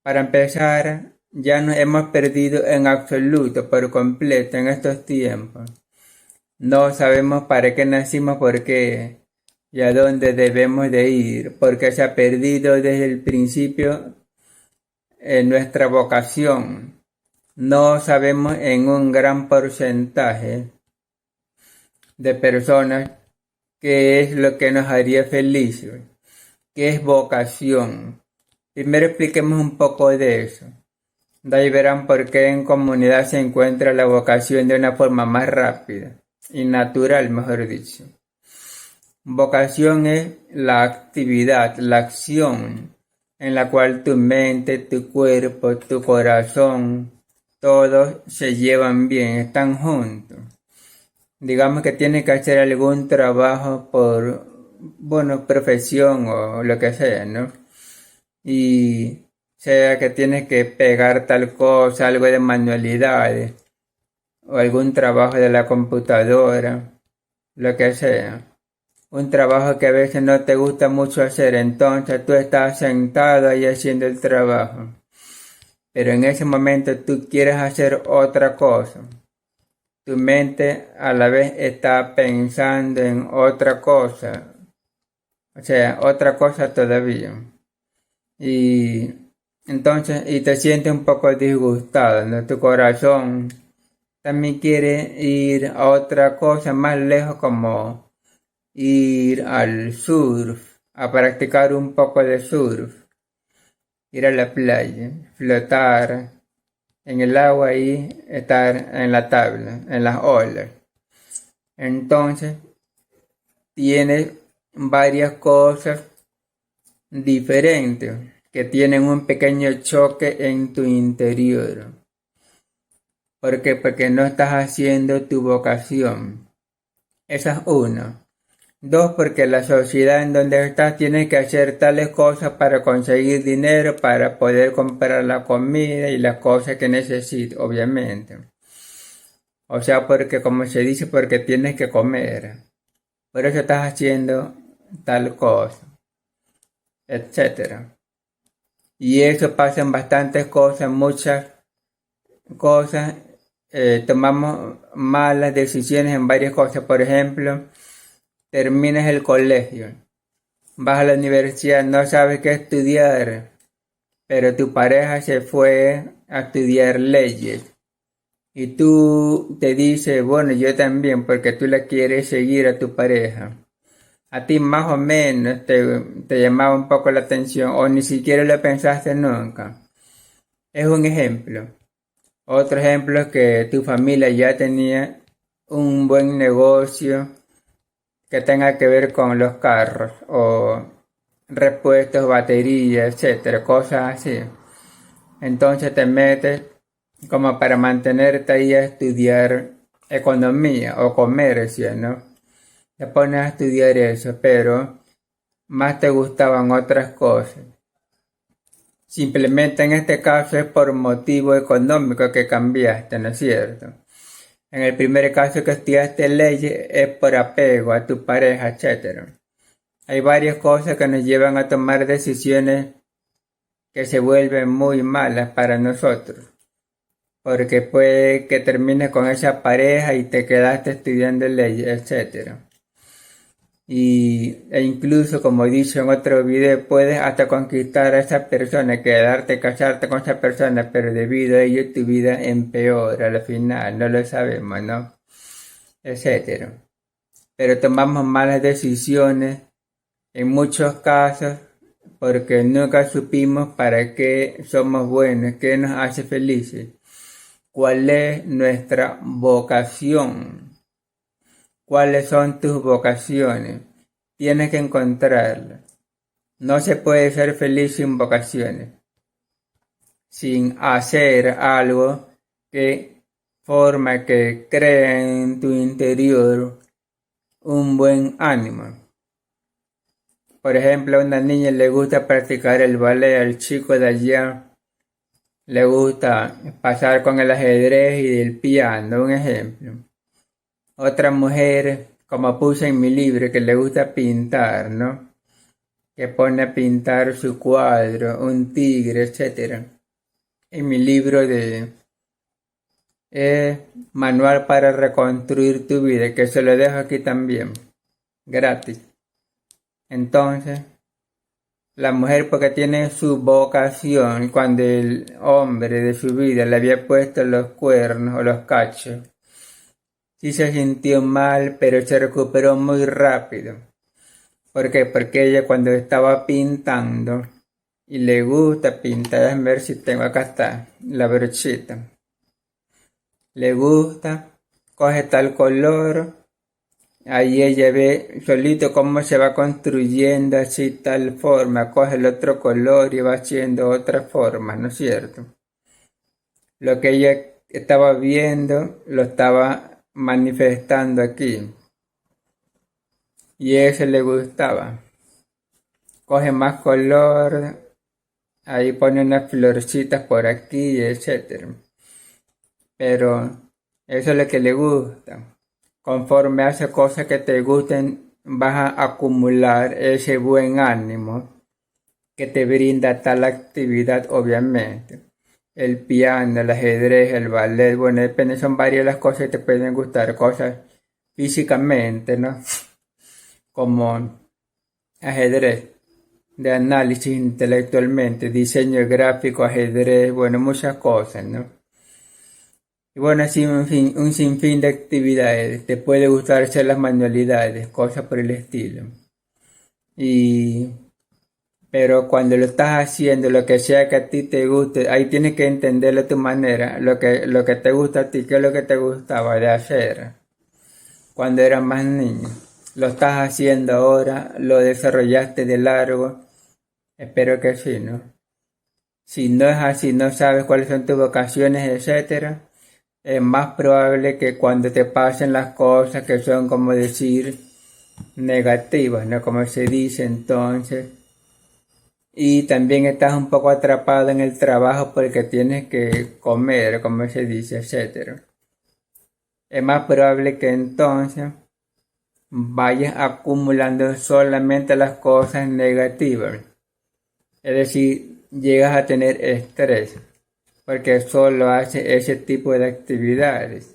Para empezar, ya nos hemos perdido en absoluto, por completo, en estos tiempos. No sabemos para qué nacimos, por qué y a dónde debemos de ir, porque se ha perdido desde el principio nuestra vocación. No sabemos en un gran porcentaje de personas qué es lo que nos haría felices, qué es vocación. Primero expliquemos un poco de eso. De ahí verán por qué en comunidad se encuentra la vocación de una forma más rápida y natural, mejor dicho. Vocación es la actividad, la acción en la cual tu mente, tu cuerpo, tu corazón, todos se llevan bien, están juntos. Digamos que tienes que hacer algún trabajo por, profesión o lo que sea, ¿no? Y sea que tienes que pegar tal cosa, algo de manualidades, o algún trabajo de la computadora, lo que sea. Un trabajo que a veces no te gusta mucho hacer, entonces tú estás sentado ahí haciendo el trabajo. Pero en ese momento tú quieres hacer otra cosa. Tu mente a la vez está pensando en otra cosa. O sea, otra cosa todavía. Y entonces, y te sientes un poco disgustado, ¿no? Tu corazón también quiere ir a otra cosa más lejos, como ir al surf, a practicar un poco de surf, ir a la playa, flotar en el agua y estar en la tabla, en las olas. Entonces, tienes varias cosas diferentes que tienen un pequeño choque en tu interior. ¿Por qué? Porque no estás haciendo tu vocación. Esa es una. Dos, porque la sociedad en donde estás tiene que hacer tales cosas para conseguir dinero, para poder comprar la comida y las cosas que necesitas, obviamente. O sea, porque como se dice, porque tienes que comer. Por eso estás haciendo tal cosa, etcétera. Y eso pasa en bastantes cosas, muchas cosas. Tomamos malas decisiones en varias cosas. Por ejemplo, terminas el colegio, vas a la universidad, no sabes qué estudiar, pero tu pareja se fue a estudiar leyes. Y tú te dices, bueno, yo también, porque tú la quieres seguir a tu pareja. A ti más o menos te llamaba un poco la atención, o ni siquiera lo pensaste nunca. Es un ejemplo. Otro ejemplo es que tu familia ya tenía un buen negocio que tenga que ver con los carros o repuestos, baterías, etcétera, cosas así. Entonces te metes como para mantenerte ahí a estudiar economía o comercio, ¿no? Te pones a estudiar eso, pero más te gustaban otras cosas. Simplemente en este caso es por motivo económico que cambiaste, ¿no es cierto? En el primer caso que estudiaste leyes es por apego a tu pareja, etc. Hay varias cosas que nos llevan a tomar decisiones que se vuelven muy malas para nosotros. Porque puede que termines con esa pareja y te quedaste estudiando leyes, etc. E incluso, como he dicho en otro video, puedes hasta conquistar a esa persona, quedarte, casarte con esa persona, pero debido a ello tu vida empeora al final, no lo sabemos, ¿no? Etcétera. Pero tomamos malas decisiones en muchos casos porque nunca supimos para qué somos buenos, qué nos hace felices, cuál es nuestra vocación. ¿Cuáles son tus vocaciones? Tienes que encontrarlas. No se puede ser feliz sin vocaciones, sin hacer algo que forma, que crea en tu interior un buen ánimo. Por ejemplo, a una niña le gusta practicar el ballet, al chico de allá le gusta pasar con el ajedrez y el piano, un ejemplo. Otra mujer, como puse en mi libro, que le gusta pintar, ¿no? Que pone a pintar su cuadro, un tigre, etc. en mi libro de Manual para reconstruir tu vida, que se lo dejo aquí también, gratis. Entonces, la mujer porque tiene su vocación, cuando el hombre de su vida le había puesto los cuernos o los cachos, sí se sintió mal, pero se recuperó muy rápido. ¿Por qué? Porque ella cuando estaba pintando, y le gusta pintar, déjame ver si tengo, acá está, la brochita. Le gusta, coge tal color, ahí ella ve solito cómo se va construyendo así tal forma, coge el otro color y va haciendo otra forma, ¿no es cierto? Lo que ella estaba viendo lo estaba manifestando aquí y eso le gustaba. Coge más color, ahí pone unas florcitas por aquí, etcétera. Pero eso es lo que le gusta. Conforme hace cosas que te gusten, vas a acumular ese buen ánimo que te brinda tal actividad, obviamente. El piano, el ajedrez, el ballet, bueno, depende, son varias las cosas que te pueden gustar, cosas físicamente, ¿no? Como ajedrez, de análisis intelectualmente, diseño gráfico, ajedrez, bueno, muchas cosas, ¿no? Y bueno, así un sinfín de actividades. Te puede gustar hacer las manualidades, cosas por el estilo. Pero cuando lo estás haciendo, lo que sea que a ti te guste, ahí tienes que entenderlo a tu manera, lo que te gusta a ti, qué es lo que te gustaba de hacer cuando eras más niño. Lo estás haciendo ahora, lo desarrollaste de largo, espero que sí, ¿no? Si no es así, no sabes cuáles son tus vocaciones, etcétera, es más probable que cuando te pasen las cosas que son, como decir, negativas, ¿no? Como se dice entonces. Y también estás un poco atrapado en el trabajo porque tienes que comer, como se dice, etcétera. Es más probable que entonces vayas acumulando solamente las cosas negativas. Es decir, llegas a tener estrés porque solo haces ese tipo de actividades.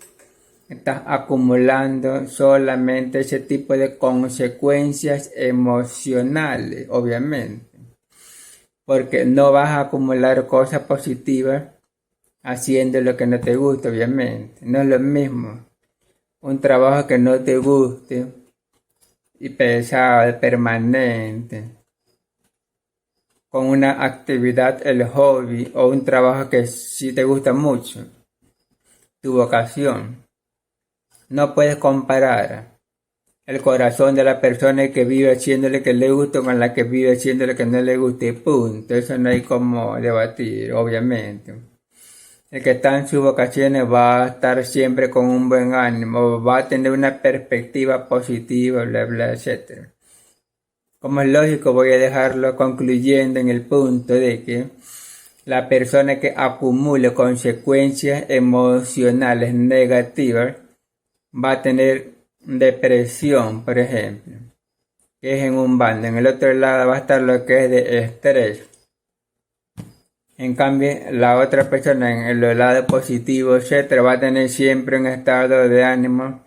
Estás acumulando solamente ese tipo de consecuencias emocionales, obviamente. Porque no vas a acumular cosas positivas haciendo lo que no te gusta, obviamente. No es lo mismo un trabajo que no te guste y pesado, permanente, con una actividad, el hobby, o un trabajo que sí te gusta mucho, tu vocación. No puedes comparar el corazón de la persona que vive haciéndole que le gusta con la que vive haciéndole que no le guste, punto. Eso no hay como debatir, obviamente. El que está en sus vocaciones va a estar siempre con un buen ánimo, va a tener una perspectiva positiva, bla, bla, etc. Como es lógico, voy a dejarlo concluyendo en el punto de que la persona que acumule consecuencias emocionales negativas va a tener depresión, por ejemplo, que es en un bando. En el otro lado va a estar lo que es de estrés. En cambio, la otra persona en el lado positivo, etcétera, va a tener siempre un estado de ánimo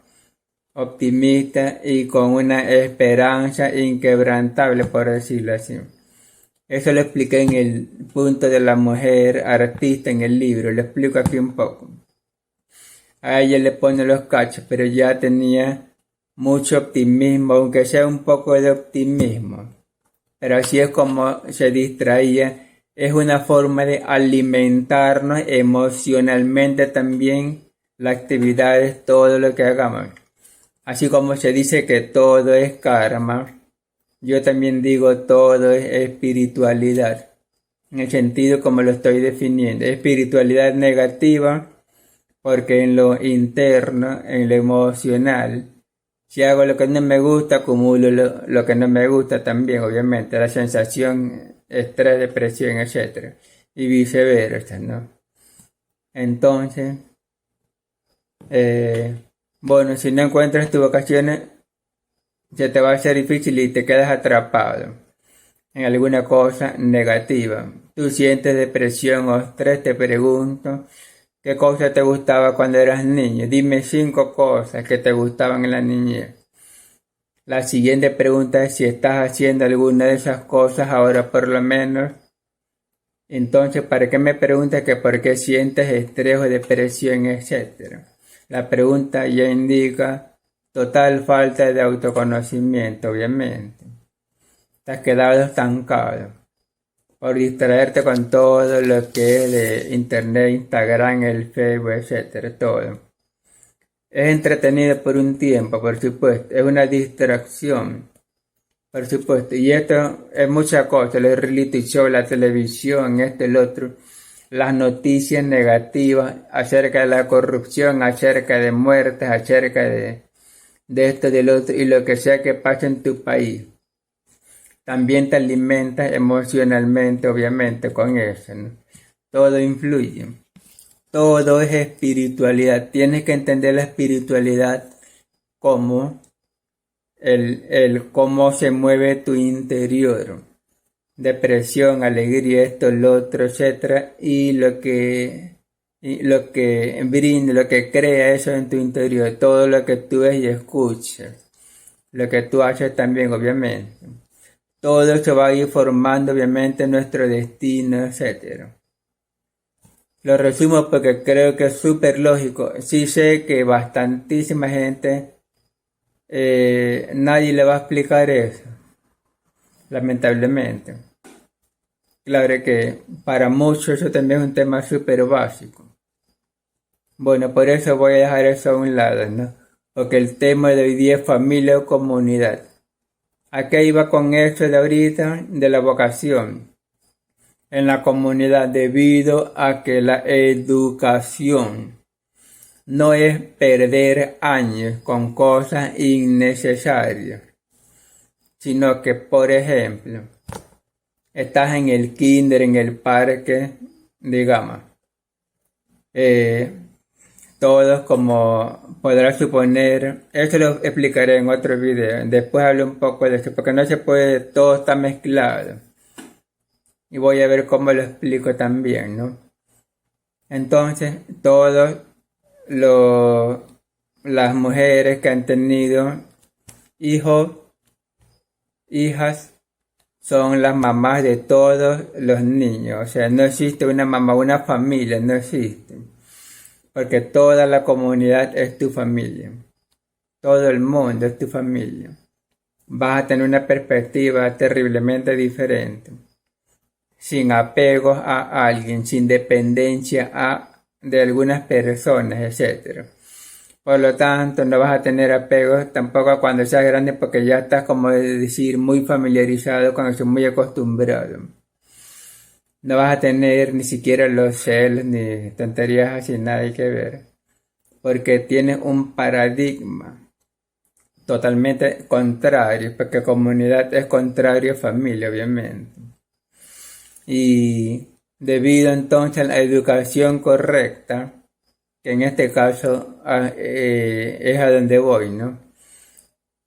optimista y con una esperanza inquebrantable, por decirlo así. Eso lo expliqué en el punto de la mujer artista en el libro, lo explico aquí un poco. A ella le pone los cachos, pero ya tenía mucho optimismo, aunque sea un poco de optimismo. Pero así es como se distraía. Es una forma de alimentarnos emocionalmente también las actividades, todo lo que hagamos. Así como se dice que todo es karma, yo también digo todo es espiritualidad. En el sentido como lo estoy definiendo. Espiritualidad negativa porque en lo interno, en lo emocional, si hago lo que no me gusta, acumulo lo que no me gusta también, obviamente, la sensación, estrés, depresión, etc. Y viceversa, ¿no? Entonces, bueno, si no encuentras tus vocaciones, se te va a hacer difícil y te quedas atrapado. en alguna cosa negativa. Tú sientes depresión o estrés, te pregunto, ¿qué cosa te gustaba cuando eras niño? Dime 5 cosas que te gustaban en la niñez. La siguiente pregunta es si estás haciendo alguna de esas cosas ahora por lo menos. Entonces, ¿para qué me preguntas que por qué sientes estrés o depresión, etcétera? La pregunta ya indica total falta de autoconocimiento, obviamente. Te has quedado estancado por distraerte con todo lo que es de internet, Instagram, el Facebook, etcétera, todo. Es entretenido por un tiempo, por supuesto, es una distracción, por supuesto, y esto es mucha cosa, el reality show, la televisión, esto, el otro, las noticias negativas acerca de la corrupción, acerca de muertes, acerca de esto, del otro, y lo que sea que pase en tu país. También te alimentas emocionalmente, obviamente, con eso, ¿no? Todo influye. Todo es espiritualidad. Tienes que entender la espiritualidad como el cómo se mueve tu interior. Depresión, alegría, esto, lo otro, etcétera. Y lo que brinda, lo que crea eso en tu interior. Todo lo que tú ves y escuchas. Lo que tú haces también, obviamente. Todo eso va a ir formando, obviamente, nuestro destino, etcétera. Lo resumo porque creo que es súper lógico. Sí sé que bastantísima gente, nadie le va a explicar eso, lamentablemente. Claro que para muchos eso también es un tema súper básico. Bueno, por eso voy a dejar eso a un lado, ¿no? Porque el tema de hoy día es familia o comunidad. ¿A qué iba con eso de ahorita? De la vocación en la comunidad, debido a que la educación no es perder años con cosas innecesarias, sino que, por ejemplo, estás en el kinder, en el parque, digamos, todos, como podrás suponer, eso lo explicaré en otro video, después hablo un poco de eso, porque no se puede, todo está mezclado. Y voy a ver cómo lo explico también, ¿no? Entonces, todos las mujeres que han tenido hijos, hijas, son las mamás de todos los niños. O sea, no existe una mamá, una familia, no existe. Porque toda la comunidad es tu familia. Todo el mundo es tu familia. Vas a tener una perspectiva terriblemente diferente. Sin apego a alguien, sin dependencia de algunas personas, etc. Por lo tanto, no vas a tener apego tampoco cuando seas grande porque ya estás, como decir, muy familiarizado con eso, muy acostumbrado. No vas a tener ni siquiera los celos ni tonterías así, nada hay que ver. Porque tienes un paradigma totalmente contrario, porque comunidad es contrario a familia, obviamente. Y debido entonces a la educación correcta, que en este caso es a donde voy, ¿no?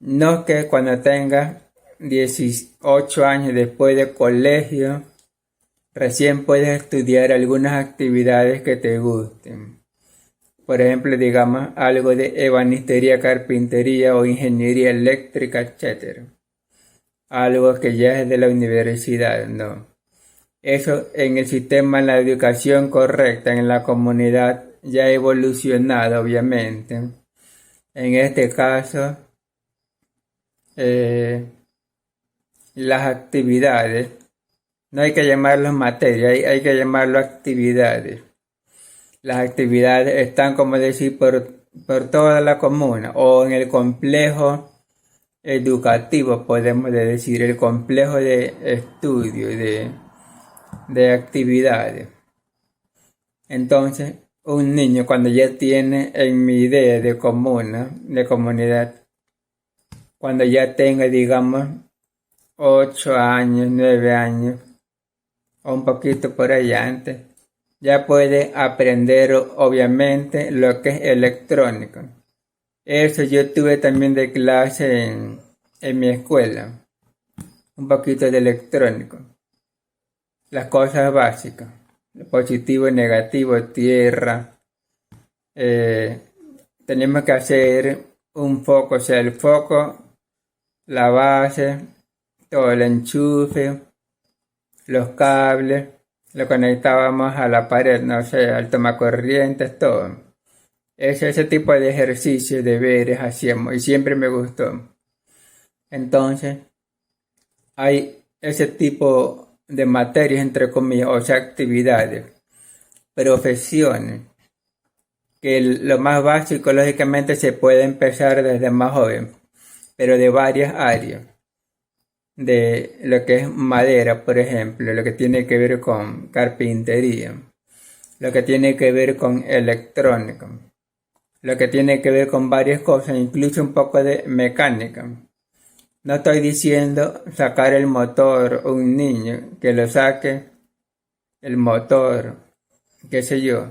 No que cuando tengas 18 años después de colegio, recién puedes estudiar algunas actividades que te gusten. Por ejemplo, digamos, algo de ebanistería, carpintería o ingeniería eléctrica, etc. Algo que ya es de la universidad, ¿no? Eso en el sistema, en la educación correcta, en la comunidad, ya ha evolucionado, obviamente. En este caso, las actividades, no hay que llamarlos materia, hay que llamarlo actividades. Las actividades están, como decir, por toda la comuna o en el complejo educativo, podemos decir, el complejo de estudio, de actividades. Entonces, un niño cuando ya tiene, en mi idea de comuna, de comunidad, cuando ya tenga, digamos, 8 años, 9 años, o un poquito por allá antes, ya puede aprender obviamente lo que es electrónico. Eso yo tuve también de clase en mi escuela. un poquito de electrónico, las cosas básicas, positivo y negativo, tierra. Tenemos que hacer un foco, o sea, el foco, la base, todo el enchufe, los cables, lo conectábamos a la pared, no sé, al tomacorrientes, todo. Ese tipo de ejercicio, deberes hacíamos y siempre me gustó. Entonces, hay ese tipo de materias, entre comillas, o sea, actividades, profesiones, que lo más básico, lógicamente, se puede empezar desde más joven, pero de varias áreas. De lo que es madera, por ejemplo, lo que tiene que ver con carpintería, lo que tiene que ver con electrónica, lo que tiene que ver con varias cosas, incluso un poco de mecánica. No estoy diciendo sacar el motor a un niño, que lo saque el motor, qué sé yo,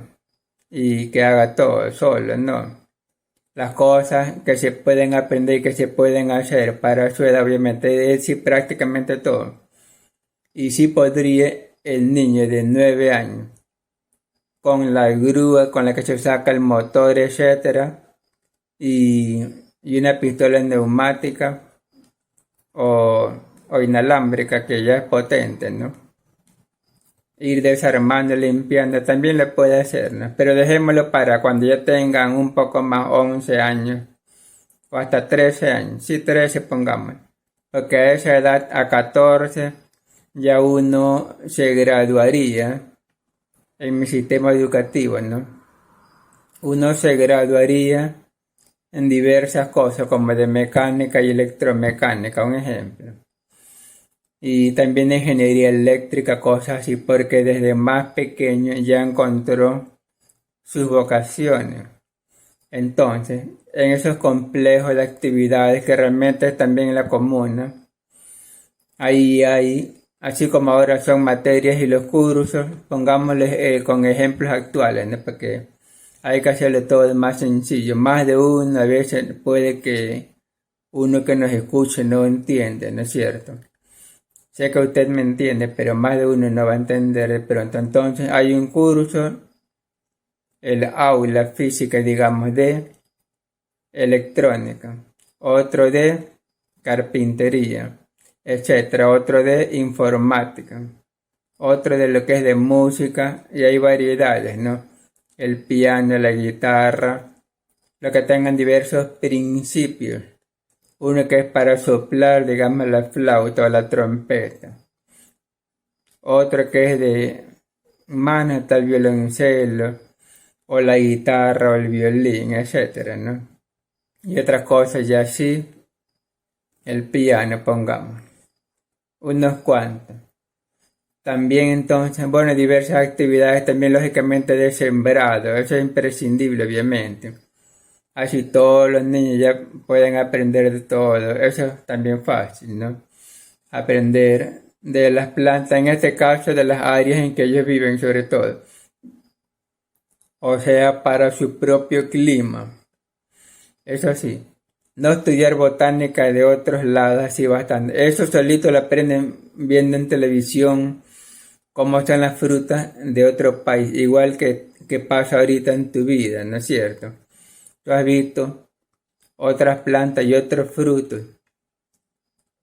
y que haga todo solo, no. Las cosas que se pueden aprender y que se pueden hacer para su edad, obviamente, es decir, prácticamente todo. Y sí podría el niño de 9 años, con la grúa con la que se saca el motor, etcétera, y una pistola neumática o inalámbrica que ya es potente, ¿no? Ir desarmando, limpiando, también lo puede hacer, ¿no? Pero dejémoslo para cuando ya tengan un poco más, 11 años, o hasta 13 años, sí, 13 pongamos, porque a esa edad, a 14, ya uno se graduaría en mi sistema educativo, ¿no? Uno se graduaría en diversas cosas, como de mecánica y electromecánica, un ejemplo. Y también ingeniería eléctrica, cosas así, porque desde más pequeño ya encontró sus vocaciones. Entonces, en esos complejos de actividades que realmente también en la comuna, ahí hay, así como ahora son materias y los cursos, pongámosles con ejemplos actuales, ¿no? Porque hay que hacerle todo más sencillo. Más de uno, a veces puede que uno que nos escuche no entiende, ¿no es cierto? Sé que usted me entiende, pero más de uno no va a entender de pronto. Entonces hay un curso, el aula física, digamos, de electrónica, otro de carpintería, etcétera, otro de informática, otro de lo que es de música, y hay variedades, ¿no? El piano, la guitarra, lo que tengan diversos principios. Uno que es para soplar, digamos, la flauta o la trompeta. Otro que es de mano, está el violoncelo, o la guitarra, o el violín, etcétera, ¿no? Y otras cosas ya así, el piano, pongamos. Unos cuantos. También entonces, bueno, diversas actividades también lógicamente de sembrado, eso es imprescindible, obviamente. Así todos los niños ya pueden aprender de todo, eso es también fácil, ¿no? Aprender de las plantas, en este caso de las áreas en que ellos viven sobre todo. O sea, para su propio clima. Eso sí, no estudiar botánica de otros lados así bastante. Eso solito lo aprenden viendo en televisión cómo están las frutas de otro país, igual que pasa ahorita en tu vida, ¿no es cierto? Tú has visto otras plantas y otros frutos,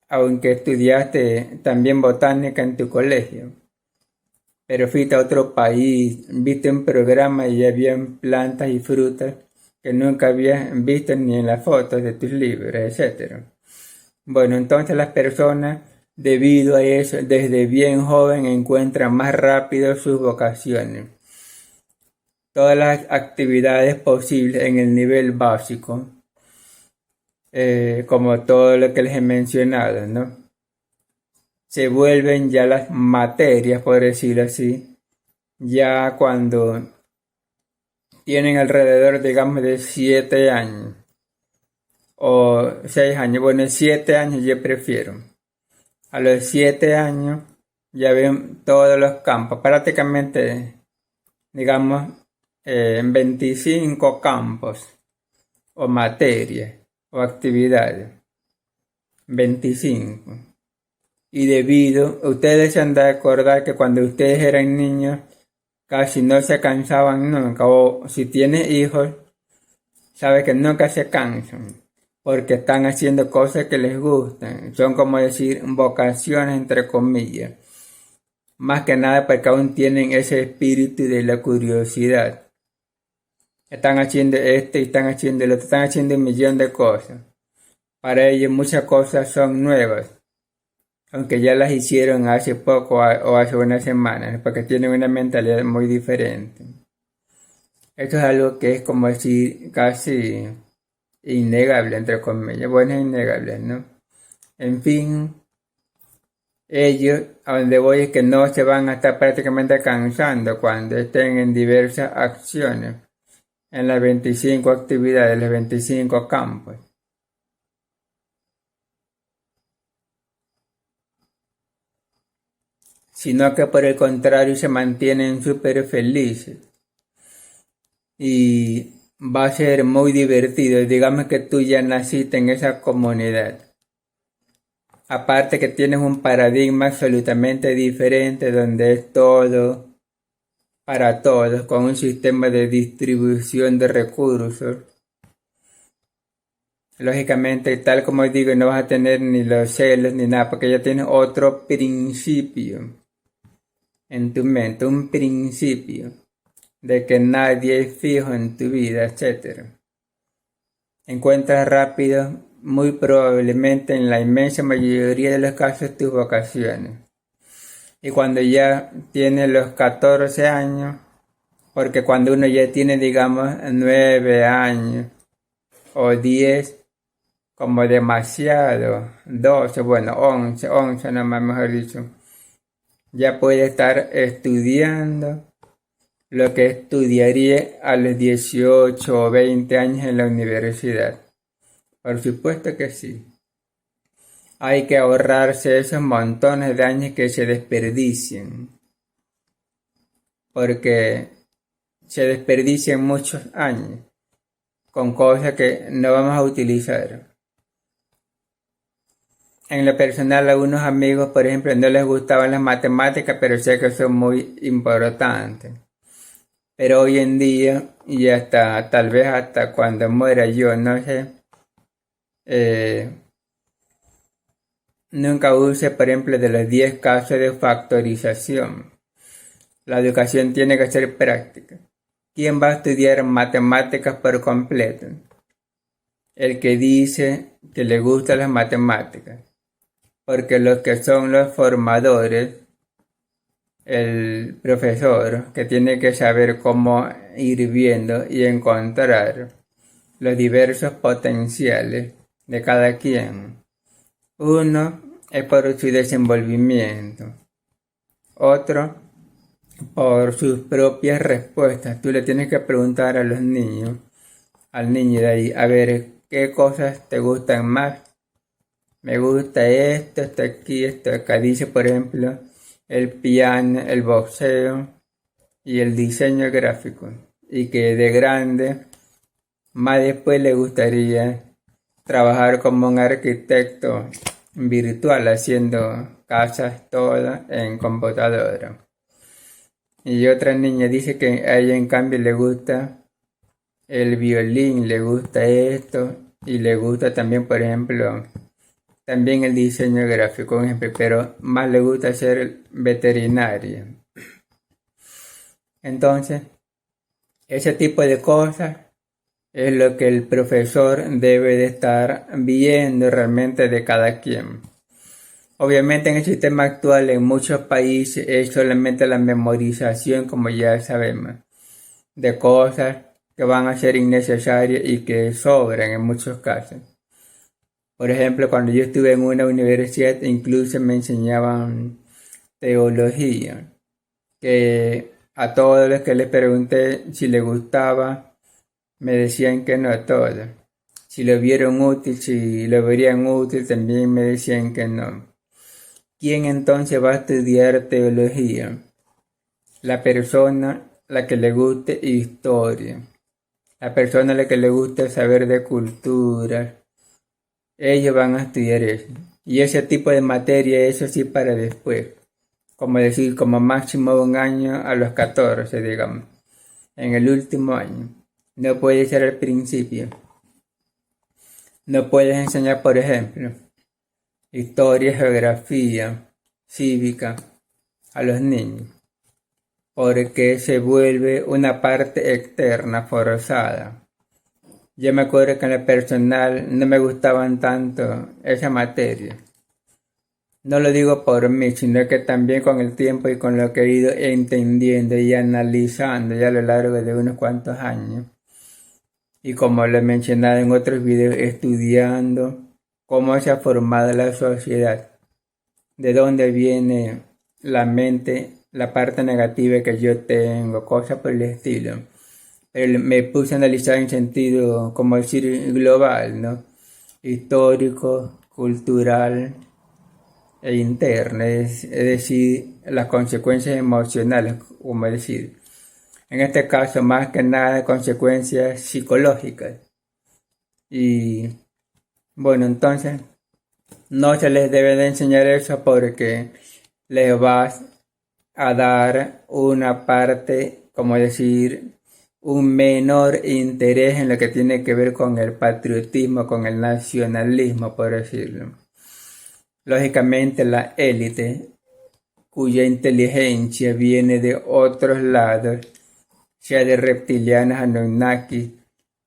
aunque estudiaste también botánica en tu colegio, pero fuiste a otro país, viste un programa y habían plantas y frutas que nunca habías visto ni en las fotos de tus libros, etc. Bueno, entonces las personas, debido a eso, desde bien joven encuentran más rápido sus vocaciones. Todas las actividades posibles en el nivel básico, como todo lo que les he mencionado, ¿no? Se vuelven ya las materias, por decirlo así, ya cuando tienen alrededor, digamos, de 7 años o 6 años. Bueno, 7 años yo prefiero. A los 7 años ya ven todos los campos, prácticamente, digamos, 25 campos o materias o actividades. 25. Y ustedes se han de acordar que cuando ustedes eran niños casi no se cansaban nunca, o si tienes hijos, sabe que nunca se cansan, porque están haciendo cosas que les gustan, son como decir vocaciones entre comillas, más que nada porque aún tienen ese espíritu de la curiosidad. Están haciendo esto y están haciendo lo otro, están haciendo un millón de cosas. Para ellos muchas cosas son nuevas, aunque ya las hicieron hace poco o hace unas semanas, porque tienen una mentalidad muy diferente. Esto es algo que es como decir casi innegable, entre comillas. Bueno, es innegable, ¿no? En fin, ellos, a donde voy es que no se van a estar prácticamente cansando cuando estén en diversas acciones, en las 25 actividades, los 25 campos. Sino que por el contrario se mantienen súper felices. Y va a ser muy divertido. Digamos que tú ya naciste en esa comunidad. Aparte que tienes un paradigma absolutamente diferente donde es todo para todos, con un sistema de distribución de recursos. Lógicamente, tal como digo, no vas a tener ni los celos ni nada, porque ya tienes otro principio en tu mente, un principio de que nadie es fijo en tu vida, etc. Encuentras rápido, muy probablemente en la inmensa mayoría de los casos, tus vocaciones. Y cuando ya tienes los 14 años, porque cuando uno ya tiene, digamos, 9 años o 10, como demasiado, 12, bueno, 11 nada más, mejor dicho, ya puede estar estudiando lo que estudiaría a los 18 o 20 años en la universidad. Por supuesto que sí. Hay que ahorrarse esos montones de años que se desperdician, porque se desperdician muchos años con cosas que no vamos a utilizar. En lo personal, a unos amigos, por ejemplo, no les gustaban las matemáticas, pero sé que son muy importantes. Pero hoy en día, y hasta tal vez hasta cuando muera yo, no sé, nunca use, por ejemplo, de los 10 casos de factorización. La educación tiene que ser práctica. ¿Quién va a estudiar matemáticas por completo? El que dice que le gustan las matemáticas. Porque los que son los formadores, el profesor, que tiene que saber cómo ir viendo y encontrar los diversos potenciales de cada quien. Uno es por su desenvolvimiento, otro por sus propias respuestas. Tú le tienes que preguntar a los niños, al niño de ahí, a ver, ¿qué cosas te gustan más? Me gusta esto aquí, esto acá. Dice, por ejemplo, el piano, el boxeo y el diseño gráfico. Y que de grande, más después le gustaría trabajar como un arquitecto virtual, haciendo casas todas en computadora. Y otra niña dice que a ella en cambio le gusta el violín, le gusta esto y le gusta también, por ejemplo, también el diseño gráfico, un ejemplo, pero más le gusta ser veterinaria. Entonces, ese tipo de cosas es lo que el profesor debe de estar viendo realmente de cada quien. Obviamente en el sistema actual en muchos países es solamente la memorización, como ya sabemos, de cosas que van a ser innecesarias y que sobran en muchos casos. Por ejemplo, cuando yo estuve en una universidad, incluso me enseñaban teología, que a todos los que les pregunté si les gustaba, me decían que no a todos. Si lo vieron útil, si lo verían útil, también me decían que no. ¿Quién entonces va a estudiar teología? La persona a la que le guste historia, la persona a la que le guste saber de cultura. Ellos van a estudiar eso. Y ese tipo de materia, eso sí para después. Como decir, como máximo 1 año a los 14, digamos. En el último año. No puede ser al principio. No puedes enseñar, por ejemplo, historia, geografía, cívica a los niños, porque se vuelve una parte externa, forzada. Yo me acuerdo que en el personal no me gustaban tanto esa materia. No lo digo por mí, sino que también con el tiempo y con lo que he ido entendiendo y analizando ya a lo largo de unos cuantos años. Y como lo he mencionado en otros videos, estudiando cómo se ha formado la sociedad, de dónde viene la mente, la parte negativa que yo tengo, cosas por el estilo. Pero me puse a analizar en sentido, como decir, global, ¿no? Histórico, cultural e interno, es decir, las consecuencias emocionales, como decir. En este caso, más que nada, consecuencias psicológicas. Y bueno, entonces, no se les debe de enseñar eso porque les vas a dar una parte, como decir, un menor interés en lo que tiene que ver con el patriotismo, con el nacionalismo, por decirlo. Lógicamente, la élite, cuya inteligencia viene de otros lados, sea de reptilianos, Anunnaki,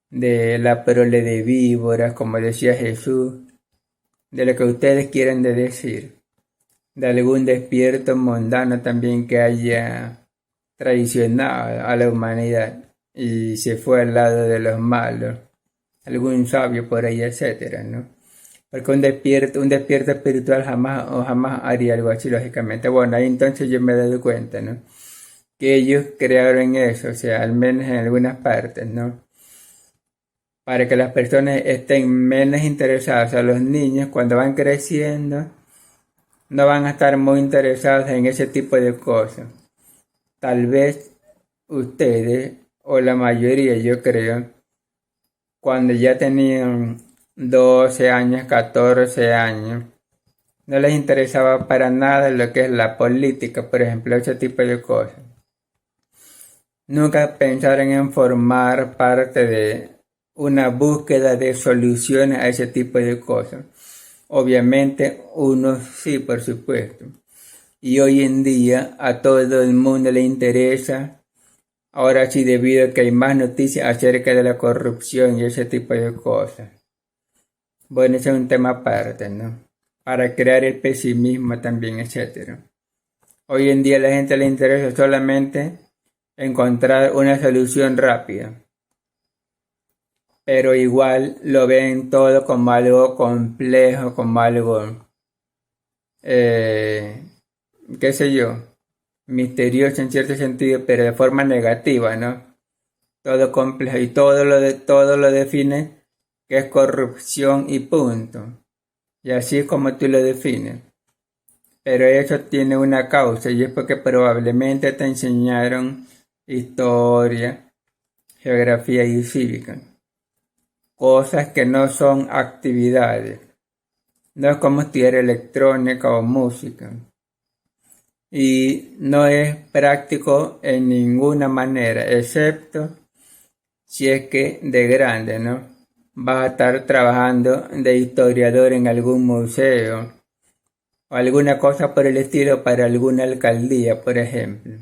de la prole de víboras, como decía Jesús, de lo que ustedes quieran de decir, de algún despierto mundano también que haya traicionado a la humanidad y se fue al lado de los malos, algún sabio por ahí, etcétera, ¿no? Porque un despierto espiritual jamás haría algo así, lógicamente. Bueno, ahí entonces yo me he dado cuenta, ¿no? Que ellos crearon eso, o sea, al menos en algunas partes, ¿no? Para que las personas estén menos interesadas, o sea, los niños cuando van creciendo no van a estar muy interesados en ese tipo de cosas. Tal vez ustedes, o la mayoría, yo creo, cuando ya tenían 12 años, 14 años, no les interesaba para nada lo que es la política, por ejemplo, ese tipo de cosas. Nunca pensaron en formar parte de una búsqueda de soluciones a ese tipo de cosas. Obviamente, unos sí, por supuesto. Y hoy en día a todo el mundo le interesa, ahora sí debido a que hay más noticias acerca de la corrupción y ese tipo de cosas. Bueno, ese es un tema aparte, ¿no? Para crear el pesimismo también, etc. Hoy en día a la gente le interesa solamente encontrar una solución rápida, pero igual lo ven todo como algo complejo, como algo, qué sé yo, misterioso en cierto sentido, pero de forma negativa, ¿no? Todo complejo y todo lo define que es corrupción y punto. Y así es como tú lo defines. Pero eso tiene una causa y es porque probablemente te enseñaron historia, geografía y cívica. Cosas que no son actividades. No es como estudiar electrónica o música. Y no es práctico en ninguna manera, excepto si es que de grande, ¿no? Vas a estar trabajando de historiador en algún museo o alguna cosa por el estilo para alguna alcaldía, por ejemplo.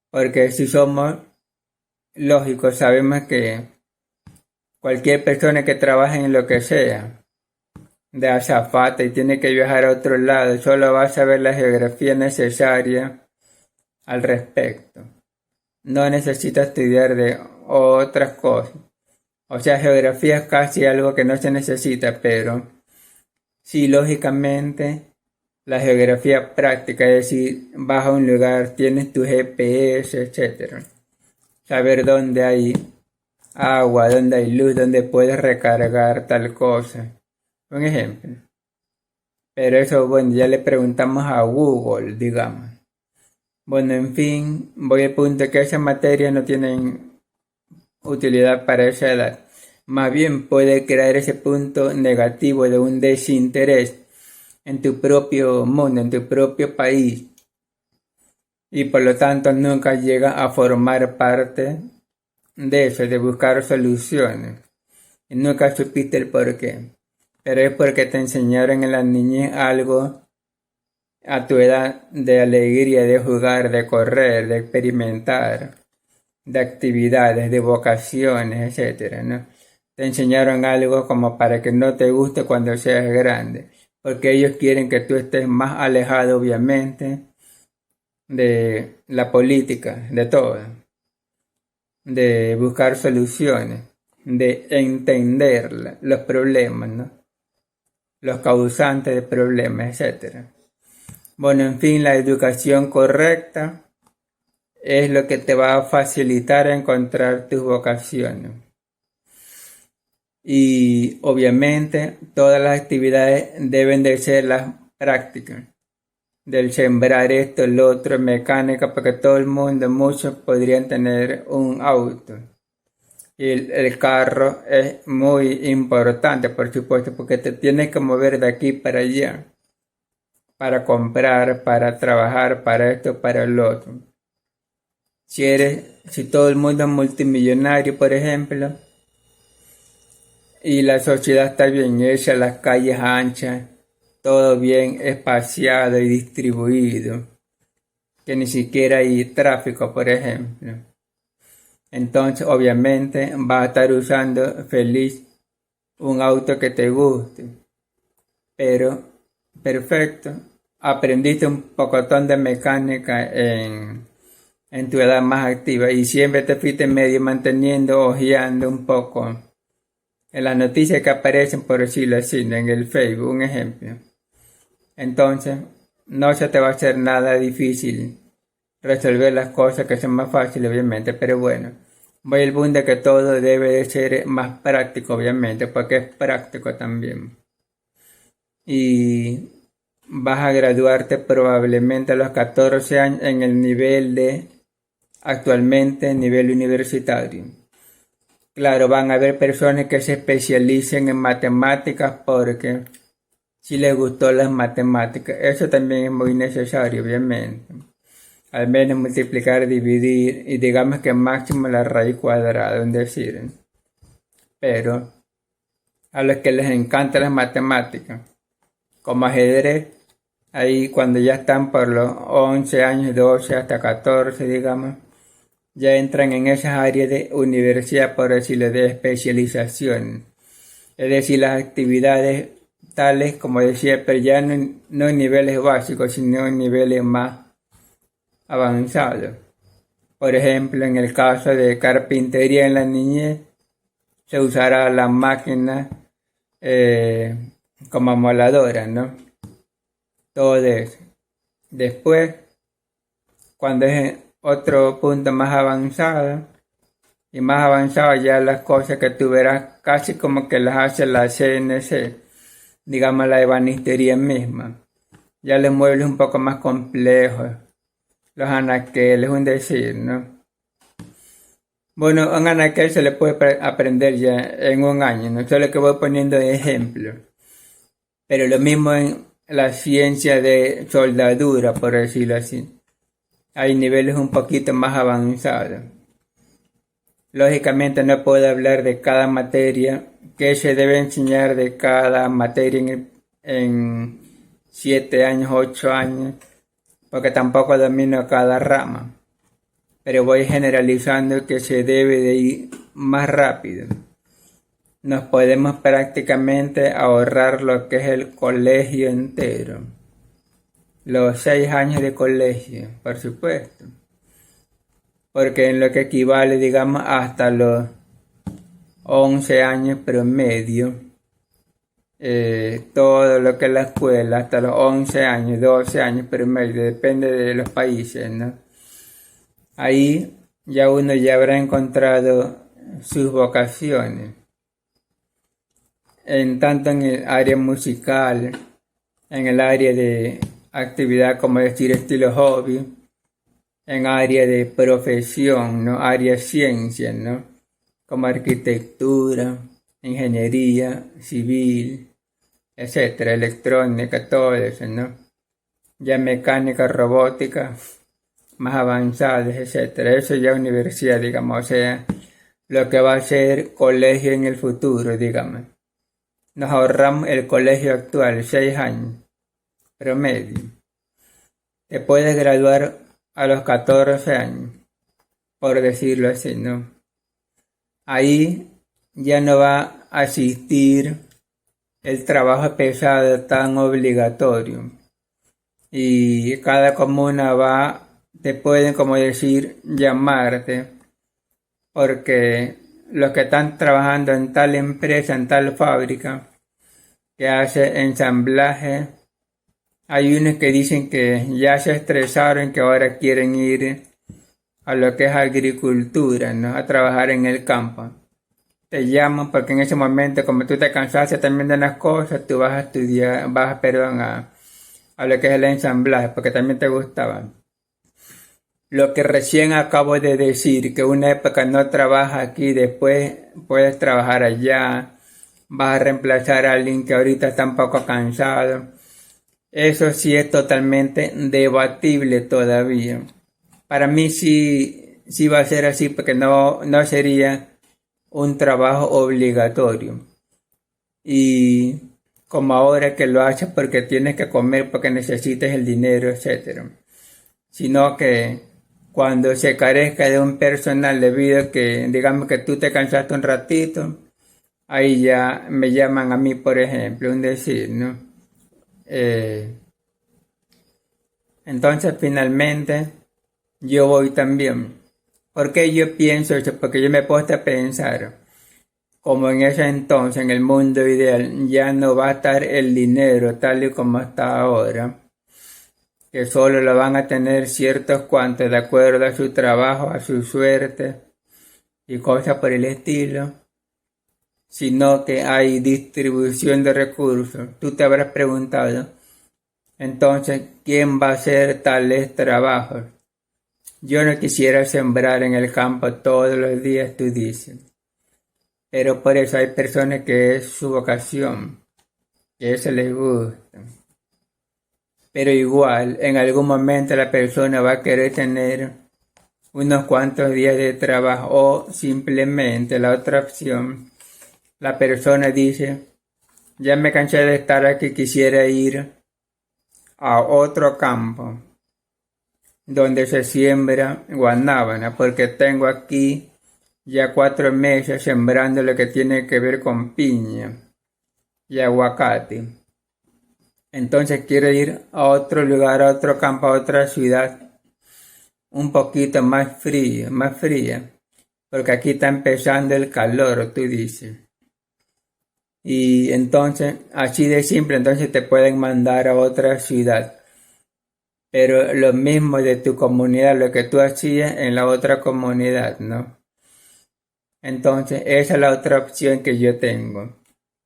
Porque si somos lógicos, sabemos que cualquier persona que trabaje en lo que sea, de azafata y tiene que viajar a otro lado, solo va a saber la geografía necesaria al respecto. No necesita estudiar de otras cosas. O sea, geografía es casi algo que no se necesita, pero sí, lógicamente, la geografía práctica, es decir, vas a un lugar, tienes tu GPS, etc. Saber dónde hay agua, dónde hay luz, dónde puedes recargar tal cosa. Un ejemplo. Pero eso, bueno, ya le preguntamos a Google, digamos. Bueno, en fin, voy al punto que esas materias no tienen utilidad para esa edad. Más bien puede crear ese punto negativo de un desinterés en tu propio mundo, en tu propio país, y por lo tanto nunca llega a formar parte de eso, de buscar soluciones. Y nunca supiste el por qué. Pero es porque te enseñaron en la niñez algo a tu edad de alegría, de jugar, de correr, de experimentar, de actividades, de vocaciones, etcétera, ¿no? Te enseñaron algo como para que no te guste cuando seas grande, porque ellos quieren que tú estés más alejado, obviamente, de la política, de todo, de buscar soluciones, de entender los problemas, ¿no? Los causantes de problemas, etcétera. Bueno, en fin, la educación correcta es lo que te va a facilitar encontrar tus vocaciones. Y obviamente todas las actividades deben de ser las prácticas, del sembrar esto, lo otro, mecánica, porque todo el mundo, muchos podrían tener un auto. Y el carro es muy importante, por supuesto, porque te tienes que mover de aquí para allá, para comprar, para trabajar, para esto, para lo otro. Si todo el mundo es multimillonario, por ejemplo, y la sociedad está bien hecha, las calles anchas, todo bien espaciado y distribuido, que ni siquiera hay tráfico, por ejemplo. Entonces, obviamente, vas a estar usando feliz un auto que te guste. Pero, perfecto, aprendiste un pocotón de mecánica en tu edad más activa y siempre te fuiste medio manteniendo, ojeando un poco en las noticias que aparecen, por decirlo así, en el Facebook, un ejemplo. Entonces, no se te va a hacer nada difícil resolver las cosas, que son más fáciles, obviamente, pero bueno, voy al punto de que todo debe de ser más práctico, obviamente, porque es práctico también. Y vas a graduarte probablemente a los 14 años en el nivel actualmente, nivel universitario. Claro, van a haber personas que se especialicen en matemáticas porque si les gustó las matemáticas, eso también es muy necesario, obviamente. Al menos multiplicar, dividir y digamos que máximo la raíz cuadrada, es decir. Pero a los que les encantan las matemáticas, como ajedrez, ahí cuando ya están por los 11 años, 12 hasta 14, digamos, ya entran en esas áreas de universidad, por decirlo, de especialización. Es decir, las actividades tales, como decía, pero ya no en niveles básicos, sino en niveles más avanzados. Por ejemplo, en el caso de carpintería en la niñez, se usará la máquina como amoladora, ¿no? Todo eso. Después, cuando es otro punto más avanzado, y más avanzado ya las cosas que tú verás casi como que las hace la CNC, digamos la ebanistería misma. Ya los muebles un poco más complejos, los anaqueles, un decir, ¿no? Bueno, un anaquel se le puede aprender ya en un año, ¿no? Solo que voy poniendo de ejemplo. Pero lo mismo en la ciencia de soldadura, por decirlo así. Hay niveles un poquito más avanzados. Lógicamente no puedo hablar de cada materia, que se debe enseñar de cada materia en 7 años, 8 años, porque tampoco domino cada rama. Pero voy generalizando que se debe de ir más rápido. Nos podemos prácticamente ahorrar lo que es el colegio entero. Los 6 años de colegio, por supuesto. Porque en lo que equivale, digamos, hasta los 11 años promedio, todo lo que es la escuela, hasta los 11 años, 12 años promedio, depende de los países, ¿no? Ahí ya uno ya habrá encontrado sus vocaciones, tanto en el área musical, en el área de actividad, como decir, estilo hobby, en área de profesión, ¿no? Área ciencia, ¿no? Como arquitectura, ingeniería civil, etcétera, electrónica, todo eso, ¿no? Ya mecánica, robótica, más avanzadas, etcétera. Eso ya universidad, digamos, o sea, lo que va a ser colegio en el futuro, digamos. Nos ahorramos el colegio actual, 6 años, promedio. Te puedes graduar a los 14 años, por decirlo así, ¿no? Ahí ya no va a existir el trabajo pesado tan obligatorio. Y cada comuna te pueden, como decir, llamarte, porque los que están trabajando en tal empresa, en tal fábrica, que hace ensamblaje, hay unos que dicen que ya se estresaron, que ahora quieren ir a lo que es agricultura, ¿no? A trabajar en el campo. Te llaman porque en ese momento, como tú te cansaste también de unas cosas, tú vas a estudiar, perdón, a lo que es el ensamblaje, porque también te gustaba. Lo que recién acabo de decir, que una época no trabaja aquí, después puedes trabajar allá, vas a reemplazar a alguien que ahorita está un poco cansado. Eso sí es totalmente debatible todavía. Para mí sí va a ser así, porque no sería un trabajo obligatorio. Y como ahora que lo haces porque tienes que comer, porque necesitas el dinero, etc. Sino que cuando se carezca de un personal debido a que, digamos que tú te cansaste un ratito, ahí ya me llaman a mí, por ejemplo, un decir, ¿no? Entonces finalmente yo voy también. ¿Por qué yo pienso eso? Porque yo me he puesto a pensar, como en ese entonces, en el mundo ideal, ya no va a estar el dinero tal y como está ahora, que solo lo van a tener ciertos cuantos de acuerdo a su trabajo, a su suerte y cosas por el estilo, sino que hay distribución de recursos. Tú te habrás preguntado, entonces, ¿quién va a hacer tales trabajos? Yo no quisiera sembrar en el campo todos los días, tú dices. Pero por eso hay personas que es su vocación, que eso les gusta. Pero igual, en algún momento la persona va a querer tener unos cuantos días de trabajo o simplemente la otra opción, la persona dice, ya me cansé de estar aquí, quisiera ir a otro campo donde se siembra guanábana, porque tengo aquí ya 4 meses sembrando lo que tiene que ver con piña y aguacate. Entonces quiero ir a otro lugar, a otro campo, a otra ciudad un poquito más fría, porque aquí está empezando el calor, tú dices. Y entonces, así de simple, entonces te pueden mandar a otra ciudad. Pero lo mismo de tu comunidad, lo que tú hacías en la otra comunidad, ¿no? Entonces, esa es la otra opción que yo tengo.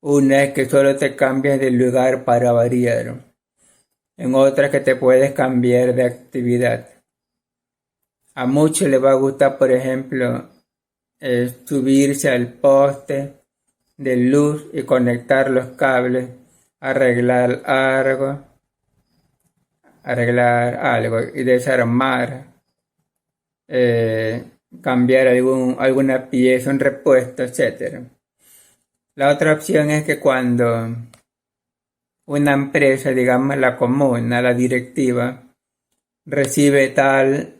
Una es que solo te cambias de lugar para variar. En otra que te puedes cambiar de actividad. A muchos les va a gustar, por ejemplo, subirse al poste de luz y conectar los cables, arreglar algo y desarmar, cambiar alguna pieza, un repuesto, etc. La otra opción es que cuando una empresa, digamos la comuna, la directiva, recibe tal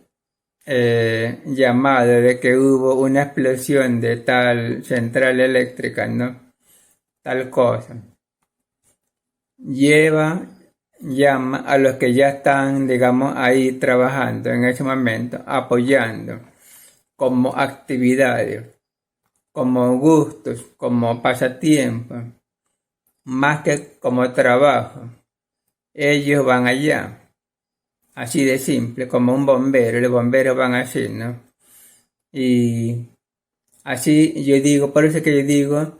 llamado de que hubo una explosión de tal central eléctrica, ¿no? Tal cosa. Llama a los que ya están, digamos, ahí trabajando en ese momento, apoyando como actividades, como gustos, como pasatiempos, más que como trabajo. Ellos van allá. Así de simple, como un bombero, los bomberos van así, ¿no? Y así yo digo, por eso que yo digo,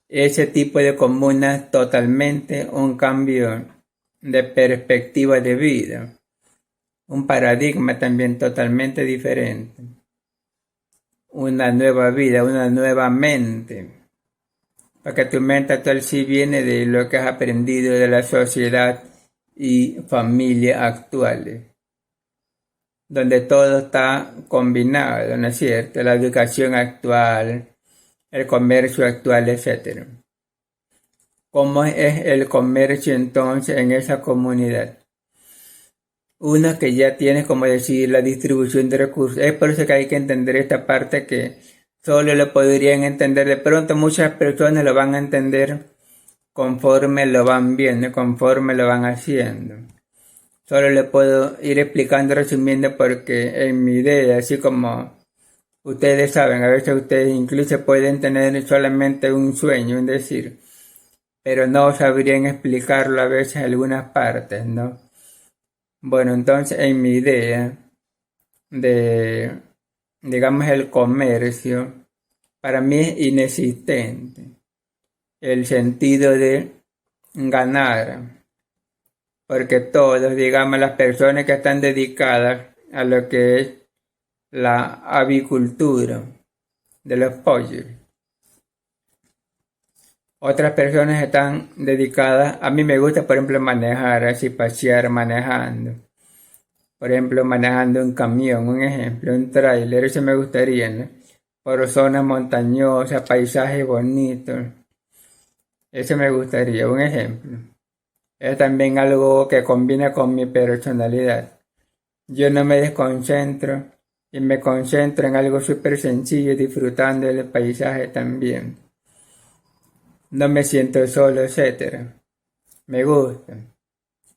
ese tipo de comuna totalmente un cambio de perspectiva de vida, un paradigma también totalmente diferente, una nueva vida, una nueva mente, porque tu mente actual sí viene de lo que has aprendido de la sociedad y familia actuales, donde todo está combinado, ¿no es cierto? La educación actual, el comercio actual, etc. ¿Cómo es el comercio entonces en esa comunidad? Uno que ya tiene, como decir, la distribución de recursos. Es por eso que hay que entender esta parte que solo lo podrían entender. De pronto muchas personas lo van a entender conforme lo van viendo, conforme lo van haciendo. Solo le puedo ir explicando, resumiendo, porque en mi idea, así como ustedes saben, a veces ustedes incluso pueden tener solamente un sueño, es decir, pero no sabrían explicarlo a veces algunas partes, ¿no? Bueno, entonces en mi idea de, digamos, el comercio, para mí es inexistente el sentido de ganar, porque todos, digamos, las personas que están dedicadas a lo que es la avicultura de los pollos, otras personas están dedicadas, a mí me gusta, por ejemplo, manejar, así pasear manejando. Por ejemplo, manejando un camión, un ejemplo, un tráiler, eso me gustaría, ¿no? Por zonas montañosas, paisajes bonitos. Eso me gustaría, un ejemplo. Es también algo que combina con mi personalidad. Yo no me desconcentro y me concentro en algo súper sencillo, disfrutando del paisaje también. No me siento solo, etcétera. Me gusta,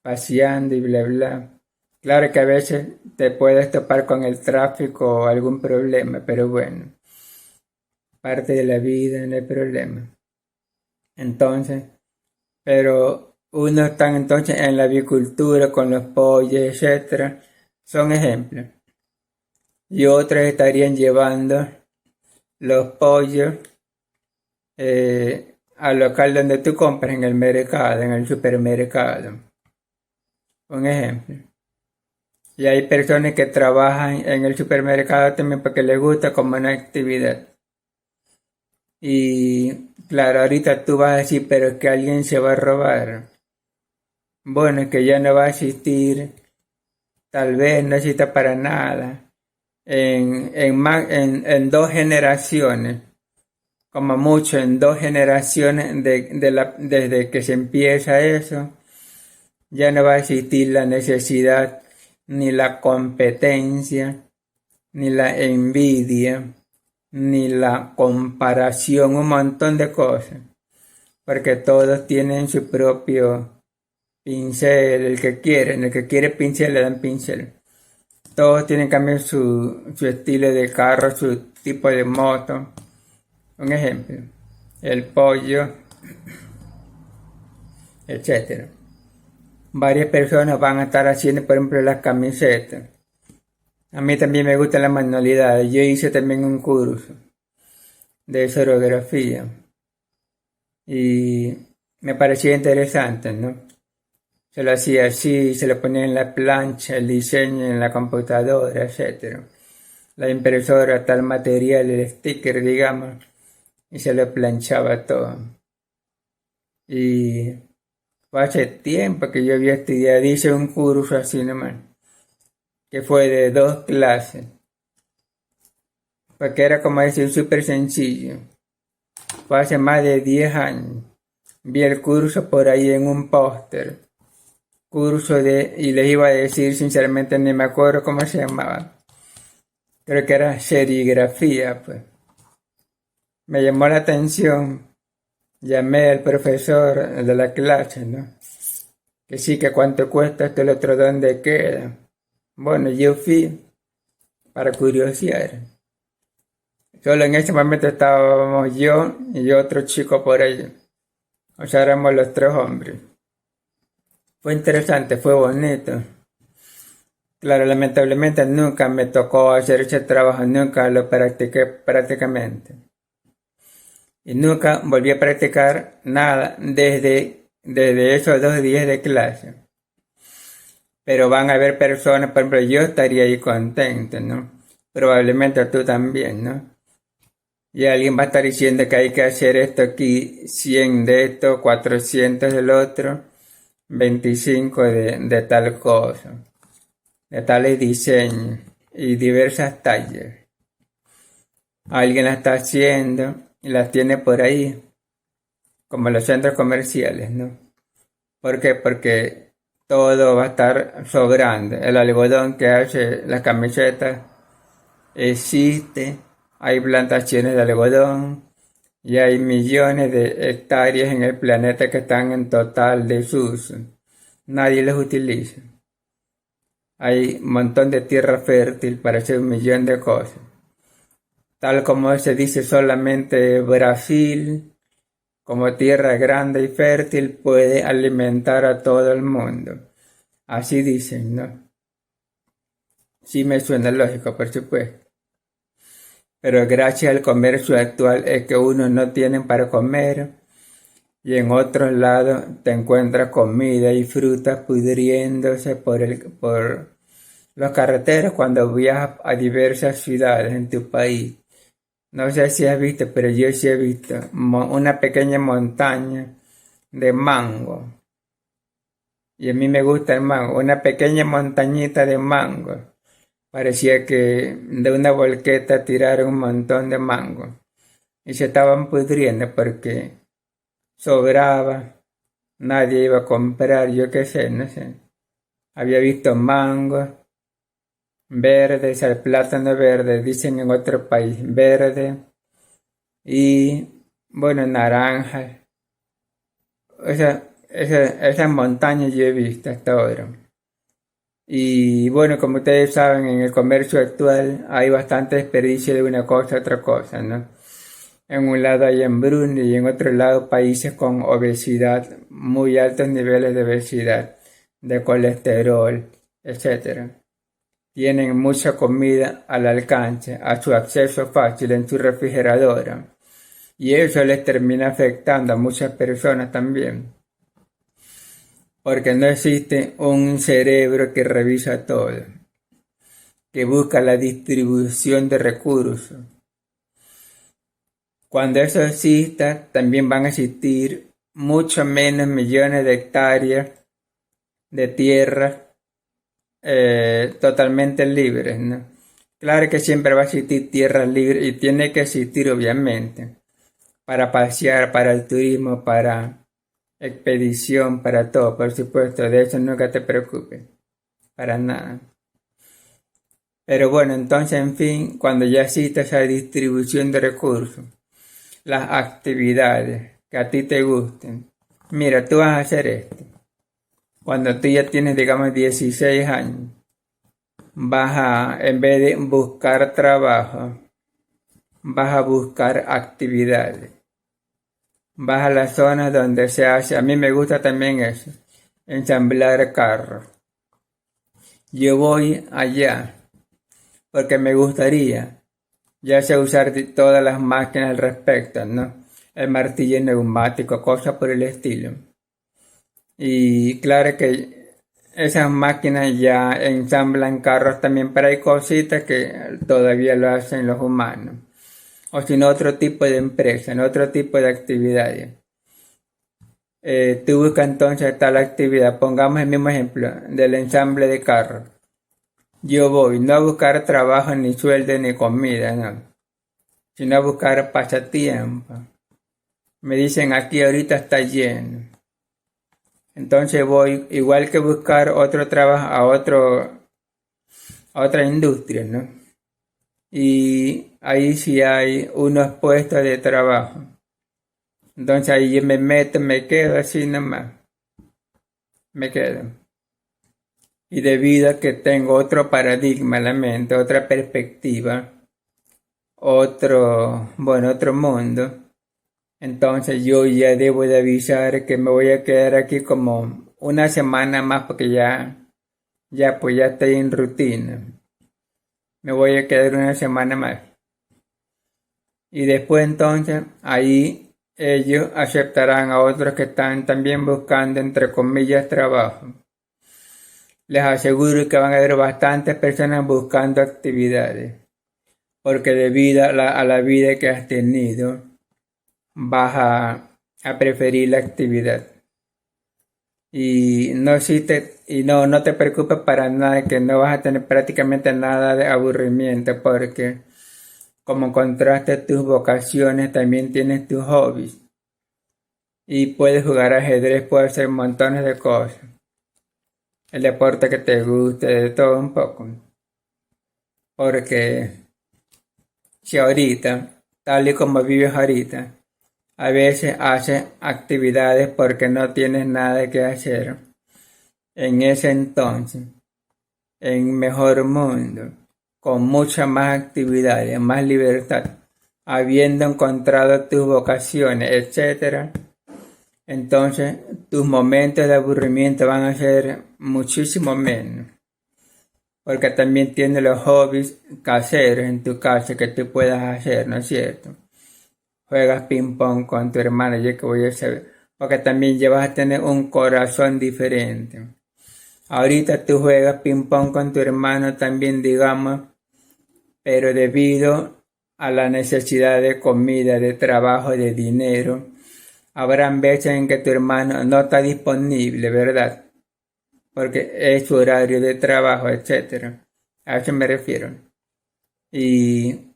paseando y bla bla. Claro que a veces te puedes topar con el tráfico o algún problema, pero bueno, parte de la vida, no hay problema. Entonces, pero unos están entonces en la avicultura con los pollos, etcétera, son ejemplos. Y otros estarían llevando los pollos al local donde tú compras, en el mercado, en el supermercado. Un ejemplo. Y hay personas que trabajan en el supermercado también porque les gusta como una actividad. Y claro, ahorita tú vas a decir, pero es que alguien se va a robar. Bueno, es que ya no va a existir, tal vez no exista para nada. En 2 generaciones, como mucho, en 2 generaciones desde que se empieza eso, ya no va a existir la necesidad, ni la competencia, ni la envidia, ni la comparación, un montón de cosas, porque todos tienen su propio pincel, el que quiere pincel le dan pincel. Todos tienen también su estilo de carro, su tipo de moto. Un ejemplo, el pollo, etcétera. Varias personas van a estar haciendo, por ejemplo, las camisetas. A mí también me gustan las manualidades. Yo hice también un curso de serigrafía y me parecía interesante, ¿no? Se lo hacía así, se lo ponía en la plancha, el diseño en la computadora, etc. La impresora, tal material, el sticker, digamos, y se lo planchaba todo. Y fue hace tiempo que yo había estudiado, hice un curso así nomás, que fue de 2 clases, porque era como decir súper sencillo. Fue hace más de 10 años. Vi el curso por ahí en un póster. Y les iba a decir, sinceramente ni me acuerdo cómo se llamaba. Creo que era serigrafía, pues. Me llamó la atención. Llamé al profesor de la clase, ¿no? Que sí, que cuánto cuesta esto, el otro, dónde queda. Bueno, yo fui para curiosear. Solo en ese momento estábamos yo y otro chico por ahí. O sea, éramos los 3 hombres. Fue interesante, fue bonito. Claro, lamentablemente nunca me tocó hacer ese trabajo, nunca lo practiqué prácticamente. Y nunca volví a practicar nada desde esos 2 días de clase. Pero van a haber personas, por ejemplo, yo estaría ahí contento, ¿no? Probablemente tú también, ¿no? Y alguien va a estar diciendo que hay que hacer esto aquí, 100 de esto, 400 del otro, 25 de tal cosa, de tales diseños y diversas tallas. Alguien las está haciendo y las tiene por ahí, como los centros comerciales, ¿no? ¿Por qué? Porque todo va a estar sobrando. El algodón que hace las camisetas existe, hay plantaciones de algodón y hay millones de hectáreas en el planeta que están en total desuso. Nadie los utiliza. Hay un montón de tierra fértil para hacer un millón de cosas. Tal como se dice solamente Brasil, como tierra grande y fértil, puede alimentar a todo el mundo. Así dicen, ¿no? Sí me suena lógico, por supuesto. Pero gracias al comercio actual es que unos no tienen para comer y en otros lados te encuentras comida y frutas pudriéndose por los carreteros cuando viajas a diversas ciudades en tu país. No sé si has visto, pero yo sí he visto una pequeña montaña de mango. Y a mí me gusta el mango, una pequeña montañita de mango. Parecía que de una volqueta tiraron un montón de mango y se estaban pudriendo porque sobraba, nadie iba a comprar, yo qué sé, no sé. Había visto mangos verdes, el plátano verde, dicen en otro país, verde, y bueno, naranjas. Esas montañas yo he visto hasta ahora. Y bueno, como ustedes saben, en el comercio actual hay bastante desperdicio de una cosa a otra cosa, ¿no? En un lado hay hambruna y en otro lado países con obesidad, muy altos niveles de obesidad, de colesterol, etcétera. Tienen mucha comida al alcance, a su acceso fácil en su refrigeradora. Y eso les termina afectando a muchas personas también. Porque no existe un cerebro que revisa todo, que busca la distribución de recursos. Cuando eso exista, también van a existir mucho menos millones de hectáreas de tierra totalmente libres, ¿no? Claro que siempre va a existir tierra libre y tiene que existir obviamente para pasear, para el turismo, para expedición, para todo, por supuesto, de eso nunca te preocupes, para nada. Pero bueno, entonces, en fin, cuando ya exista esa distribución de recursos, las actividades que a ti te gusten, mira, tú vas a hacer esto. Cuando tú ya tienes, digamos, 16 años, en vez de buscar trabajo, vas a buscar actividades. Vas a las zonas donde se hace, a mí me gusta también eso, ensamblar carros. Yo voy allá porque me gustaría, ya sé usar todas las máquinas al respecto, ¿no? El martillo neumático, cosas por el estilo. Y claro que esas máquinas ya ensamblan carros también, pero hay cositas que todavía lo hacen los humanos. O si no, otro tipo de empresa, en otro tipo de actividades. Tú buscas entonces tal actividad, pongamos el mismo ejemplo del ensamble de carros. Yo voy no a buscar trabajo, ni sueldo, ni comida, no, sino a buscar pasatiempo. Me dicen aquí ahorita está lleno. Entonces voy, igual que buscar otro trabajo a otra industria, ¿no? Y ahí sí hay unos puestos de trabajo. Entonces ahí yo me meto, me quedo así nomás. Me quedo. Y debido a que tengo otro paradigma en la mente, otra perspectiva, otro mundo, entonces yo ya debo de avisar que me voy a quedar aquí como una semana más porque pues ya estoy en rutina. Me voy a quedar una semana más. Y después entonces ahí ellos aceptarán a otros que están también buscando, entre comillas, trabajo. Les aseguro que van a haber bastantes personas buscando actividades. porque debido a la vida que has tenido, vas a preferir la actividad. Y no te preocupes para nada, que no vas a tener prácticamente nada de aburrimiento, porque como encontraste tus vocaciones, también tienes tus hobbies. Y puedes jugar ajedrez, puedes hacer montones de cosas. El deporte que te guste, de todo un poco. Porque si ahorita, tal y como vives ahorita, a veces haces actividades porque no tienes nada que hacer, en ese entonces, en mejor mundo, con muchas más actividades, más libertad, habiendo encontrado tus vocaciones, etcétera, entonces tus momentos de aburrimiento van a ser muchísimo menos, porque también tienes los hobbies caseros en tu casa que tú puedas hacer, ¿no es cierto? Juegas ping pong con tu hermana, yo que voy a saber, porque también ya vas a tener un corazón diferente. Ahorita tú juegas ping pong con tu hermano también, digamos, pero debido a la necesidad de comida, de trabajo, de dinero, habrán veces en que tu hermano no está disponible, ¿verdad? Porque es su horario de trabajo, etcétera. A eso me refiero. Y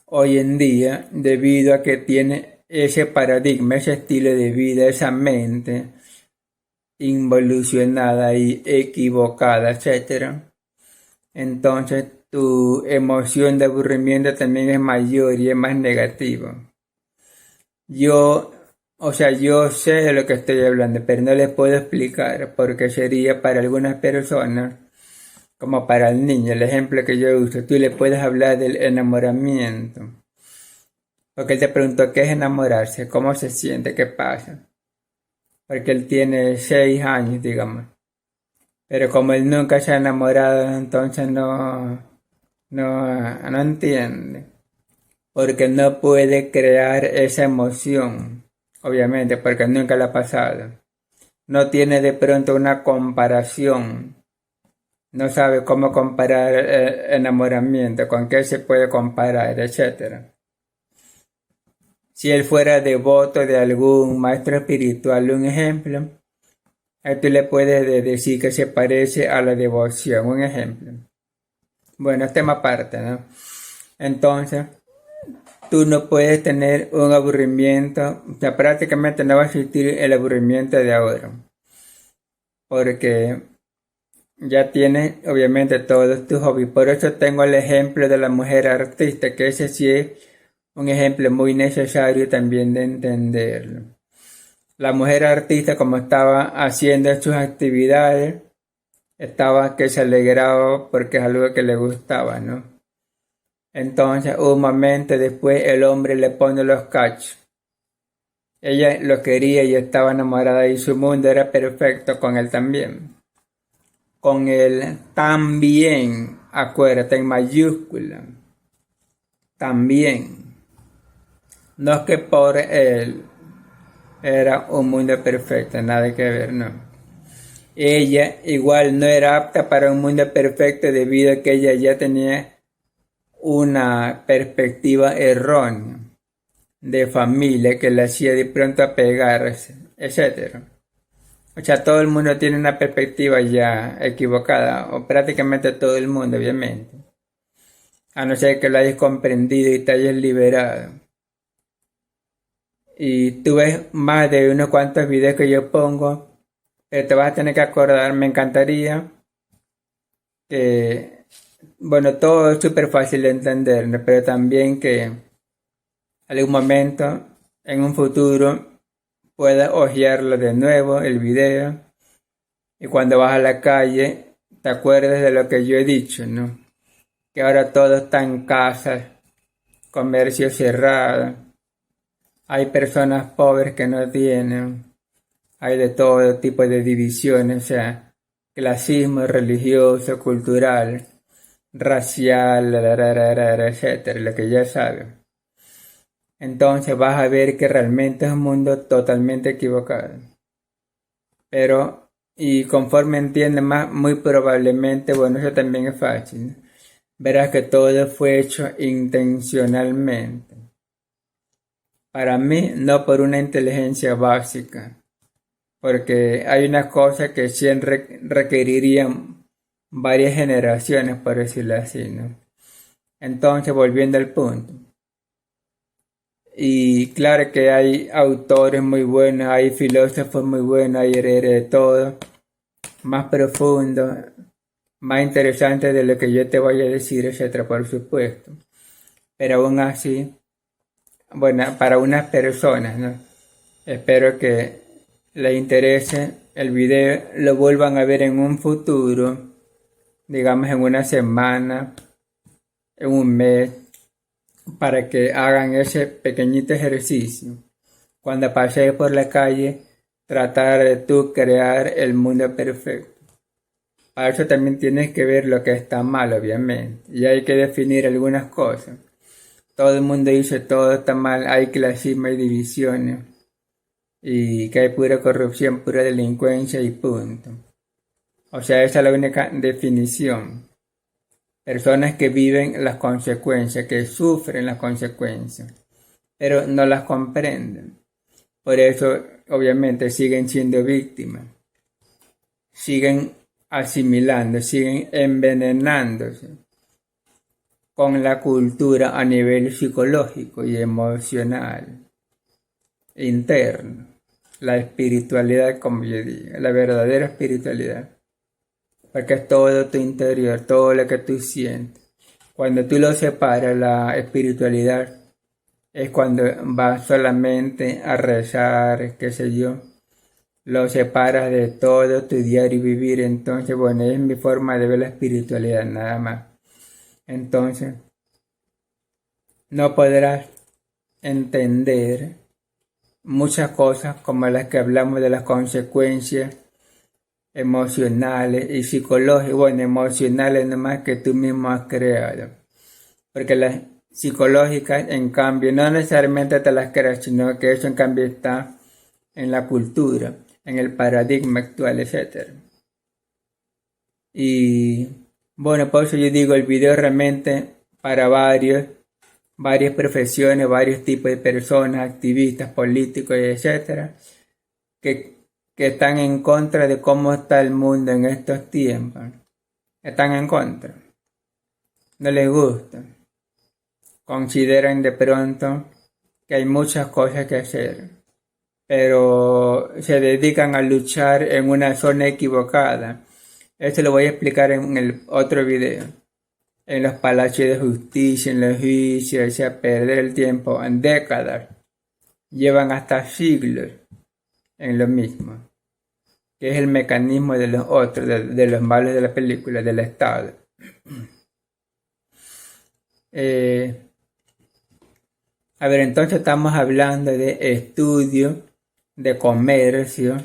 hoy en día, debido a que tiene ese paradigma, ese estilo de vida, esa mente involucionada y equivocada, etcétera, entonces tu emoción de aburrimiento también es mayor y es más negativa. Yo sé de lo que estoy hablando, pero no les puedo explicar porque sería para algunas personas, como para el niño, el ejemplo que yo uso, tú le puedes hablar del enamoramiento. Porque él te preguntó qué es enamorarse, cómo se siente, qué pasa. Porque él tiene 6 años, digamos. Pero como él nunca se ha enamorado, entonces no entiende. Porque no puede crear esa emoción, obviamente, porque nunca la ha pasado. No tiene de pronto una comparación. No sabe cómo comparar el enamoramiento, con qué se puede comparar, etcétera. Si él fuera devoto de algún maestro espiritual, un ejemplo, tú le puedes decir que se parece a la devoción, un ejemplo. Bueno, es tema aparte, ¿no? Entonces, tú no puedes tener un aburrimiento, o sea, prácticamente no va a existir el aburrimiento de ahora, porque ya tienes obviamente todos tus hobbies. Por eso tengo el ejemplo de la mujer artista, que ese sí es un ejemplo muy necesario también de entenderlo. La mujer artista, como estaba haciendo sus actividades, estaba que se alegraba porque es algo que le gustaba, ¿no? Entonces, un momento después, el hombre le pone los cachos. Ella lo quería y estaba enamorada y su mundo era perfecto con él también. Con él también, acuérdate, en mayúscula. También. No es que por él era un mundo perfecto, nada que ver, no. Ella igual no era apta para un mundo perfecto debido a que ella ya tenía una perspectiva errónea de familia que le hacía de pronto apegarse, etcétera. O sea, todo el mundo tiene una perspectiva ya equivocada, o prácticamente todo el mundo, obviamente. A no ser que lo hayas comprendido y te hayas liberado. Y tú ves más de unos cuantos videos que yo pongo, pero te vas a tener que acordar, me encantaría que, bueno, todo es súper fácil de entender, ¿no? Pero también que algún momento, en un futuro, puedas hojearlo de nuevo, el video, y cuando vas a la calle, te acuerdes de lo que yo he dicho, ¿no? Que ahora todo está en casa, comercio cerrado, hay personas pobres que no tienen, hay de todo tipo de divisiones, o sea, clasismo religioso, cultural, racial, etcétera, lo que ya sabes. Entonces vas a ver que realmente es un mundo totalmente equivocado. Pero, y conforme entiendes más, muy probablemente, bueno, eso también es fácil, verás que todo fue hecho intencionalmente. Para mí, no por una inteligencia básica, porque hay unas cosas que siempre requerirían varias generaciones, por decirlo así, ¿no? Entonces, volviendo al punto. Y claro que hay autores muy buenos, hay filósofos muy buenos, hay herederos de todo, más profundos, más interesantes de lo que yo te voy a decir, etcétera, por supuesto. Pero aún así, bueno, para unas personas, ¿no? Espero que les interese el video, lo vuelvan a ver en un futuro, digamos en una semana, en un mes, para que hagan ese pequeñito ejercicio. Cuando pases por la calle, tratar de tú crear el mundo perfecto. Para eso también tienes que ver lo que está mal, obviamente. Y hay que definir algunas cosas. Todo el mundo dice todo está mal, hay clasismo y divisiones. Y que hay pura corrupción, pura delincuencia y punto. O sea, esa es la única definición. Personas que viven las consecuencias, que sufren las consecuencias, pero no las comprenden. Por eso, obviamente, siguen siendo víctimas. Siguen asimilando, siguen envenenándose con la cultura a nivel psicológico y emocional, interno. La espiritualidad, como yo digo, la verdadera espiritualidad. Porque es todo tu interior, todo lo que tú sientes. Cuando tú lo separas, la espiritualidad es cuando vas solamente a rezar, qué sé yo, lo separas de todo tu diario vivir. Entonces, bueno, es mi forma de ver la espiritualidad, nada más. Entonces, no podrás entender muchas cosas como las que hablamos de las consecuencias emocionales y psicológicas, bueno, emocionales nomás que tú mismo has creado. Porque las psicológicas, en cambio, no necesariamente te las creas, sino que eso en cambio está en la cultura, en el paradigma actual, etc. Y bueno, por eso yo digo, el video realmente para varias profesiones, varios tipos de personas, activistas, políticos, etc., que están en contra de cómo está el mundo en estos tiempos. Están en contra. No les gusta. Consideran de pronto que hay muchas cosas que hacer, pero se dedican a luchar en una zona equivocada. Esto lo voy a explicar en el otro video. En los palacios de justicia, en los juicios, o sea, perder el tiempo en décadas. Llevan hasta siglos en lo mismo, que es el mecanismo de los otros, de los malos de la película, del Estado. A ver, entonces estamos hablando de estudio, de comercio,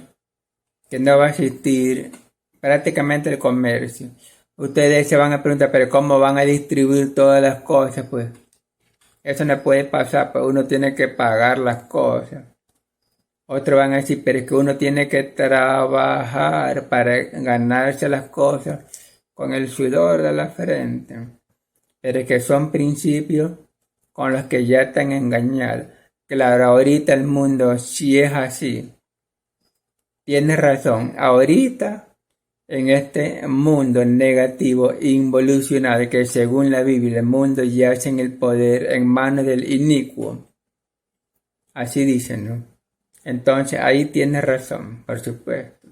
que no va a existir prácticamente el comercio. Ustedes se van a preguntar, pero ¿cómo van a distribuir todas las cosas? Pues eso no puede pasar, pues uno tiene que pagar las cosas. Otros van a decir, pero es que uno tiene que trabajar para ganarse las cosas con el sudor de la frente. Pero es que son principios con los que ya están engañados. Claro, ahorita el mundo sí es así. Tienes razón, ahorita en este mundo negativo involucionado que según la Biblia el mundo yace en el poder en manos del inicuo. Así dicen, ¿no? Entonces ahí tienes razón, por supuesto.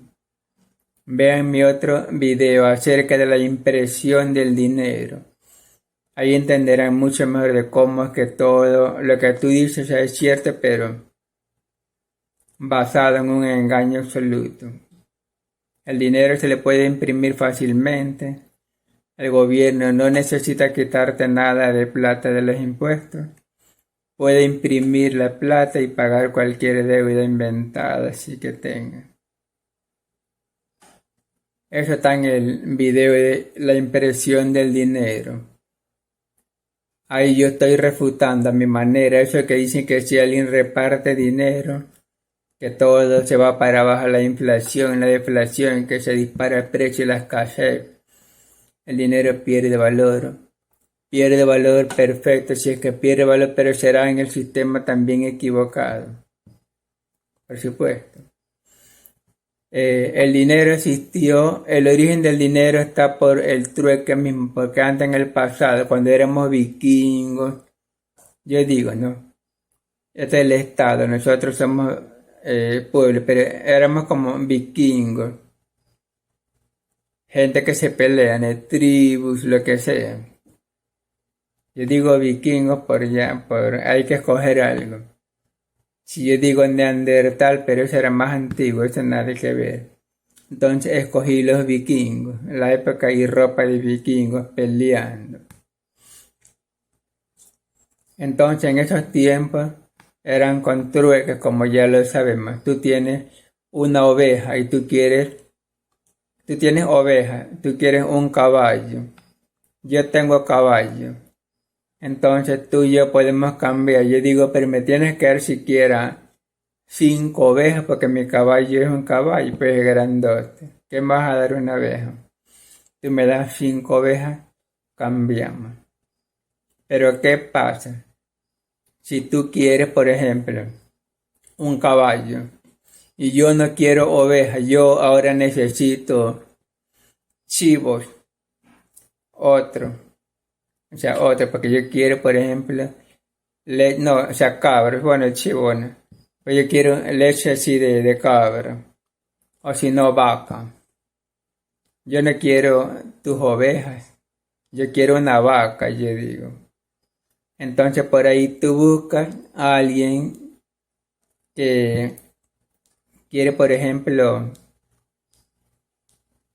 Vean mi otro video acerca de la impresión del dinero. Ahí entenderán mucho mejor de cómo es que todo lo que tú dices es cierto, pero basado en un engaño absoluto. El dinero se le puede imprimir fácilmente. El gobierno no necesita quitarte nada de plata de los impuestos. Puede imprimir la plata y pagar cualquier deuda inventada así que tenga. Eso está en el video de la impresión del dinero. Ahí yo estoy refutando a mi manera eso que dicen que si alguien reparte dinero, que todo se va para abajo, la inflación, la deflación, que se dispara el precio y la escasez. El dinero pierde valor. pierde valor, perfecto. Si es que pierde valor, pero será en el sistema también equivocado. Por supuesto. El dinero existió, el origen del dinero está por el trueque mismo, porque antes en el pasado, cuando éramos vikingos, yo digo, ¿no? Este es el Estado, nosotros somos pueblo, pero éramos como vikingos, gente que se pelea, de tribus, lo que sea. Yo digo vikingos hay que escoger algo. Si yo digo neandertal, pero eso era más antiguo, eso nada que ver. Entonces escogí los vikingos, en la época y ropa de vikingos peleando. Entonces en esos tiempos eran con trueques, como ya lo sabemos. Tú tienes una oveja y tú quieres un caballo. Yo tengo caballo. Entonces tú y yo podemos cambiar. Yo digo, pero me tienes que dar siquiera 5 ovejas porque mi caballo es un caballo, pues es grandote. ¿Qué me vas a dar una oveja? Tú me das 5 ovejas, cambiamos. Pero ¿qué pasa? Si tú quieres, por ejemplo, un caballo y yo no quiero ovejas, yo ahora necesito chivos, otro, porque yo quiero, por ejemplo, cabras, bueno, chivo, ¿no? Pues yo quiero leche así de cabra, o si no, vaca. Yo no quiero tus ovejas, yo quiero una vaca, yo digo. Entonces por ahí tú buscas a alguien que quiere, por ejemplo,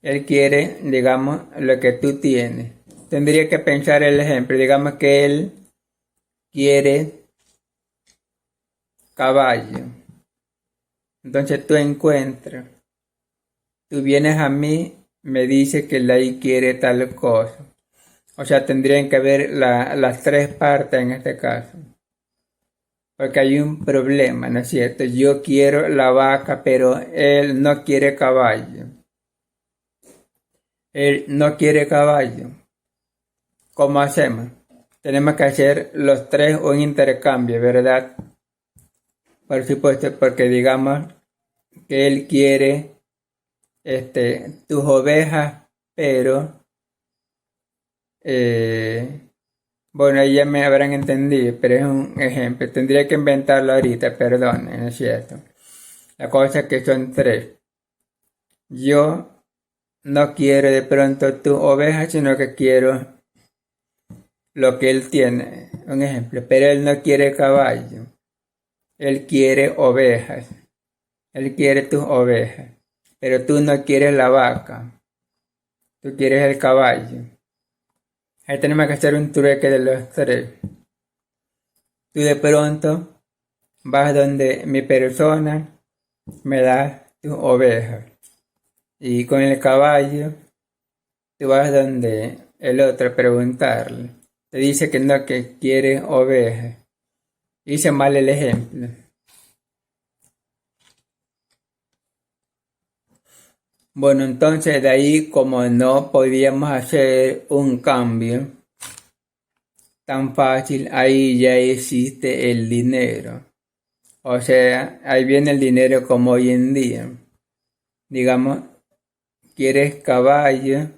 él quiere, digamos, lo que tú tienes. Tendría que pensar el ejemplo, digamos que él quiere caballo. Entonces tú vienes a mí, me dices que él quiere tal cosa. O sea, tendrían que ver las 3 partes en este caso. Porque hay un problema, ¿no es cierto? Yo quiero la vaca, pero él no quiere caballo. Él no quiere caballo. ¿Cómo hacemos? Tenemos que hacer los 3 un intercambio, ¿verdad? Por supuesto, porque digamos que él quiere tus ovejas, pero bueno, ahí ya me habrán entendido, pero es un ejemplo. Tendría que inventarlo ahorita, perdón, ¿no es cierto? La cosa es que son 3. Yo no quiero de pronto tu oveja, sino que quiero lo que él tiene, un ejemplo. Pero él no quiere caballo, él quiere ovejas, él quiere tus ovejas, pero tú no quieres la vaca, tú quieres el caballo. Ahí tenemos que hacer un trueque de los 3. Tú de pronto vas donde mi persona, me das tus ovejas. Y con el caballo, tú vas donde el otro a preguntarle. Te dice que no, que quiere ovejas. Hice mal el ejemplo. Bueno, entonces de ahí, como no podíamos hacer un cambio tan fácil, ahí ya existe el dinero. O sea, ahí viene el dinero como hoy en día. Digamos, quieres caballo,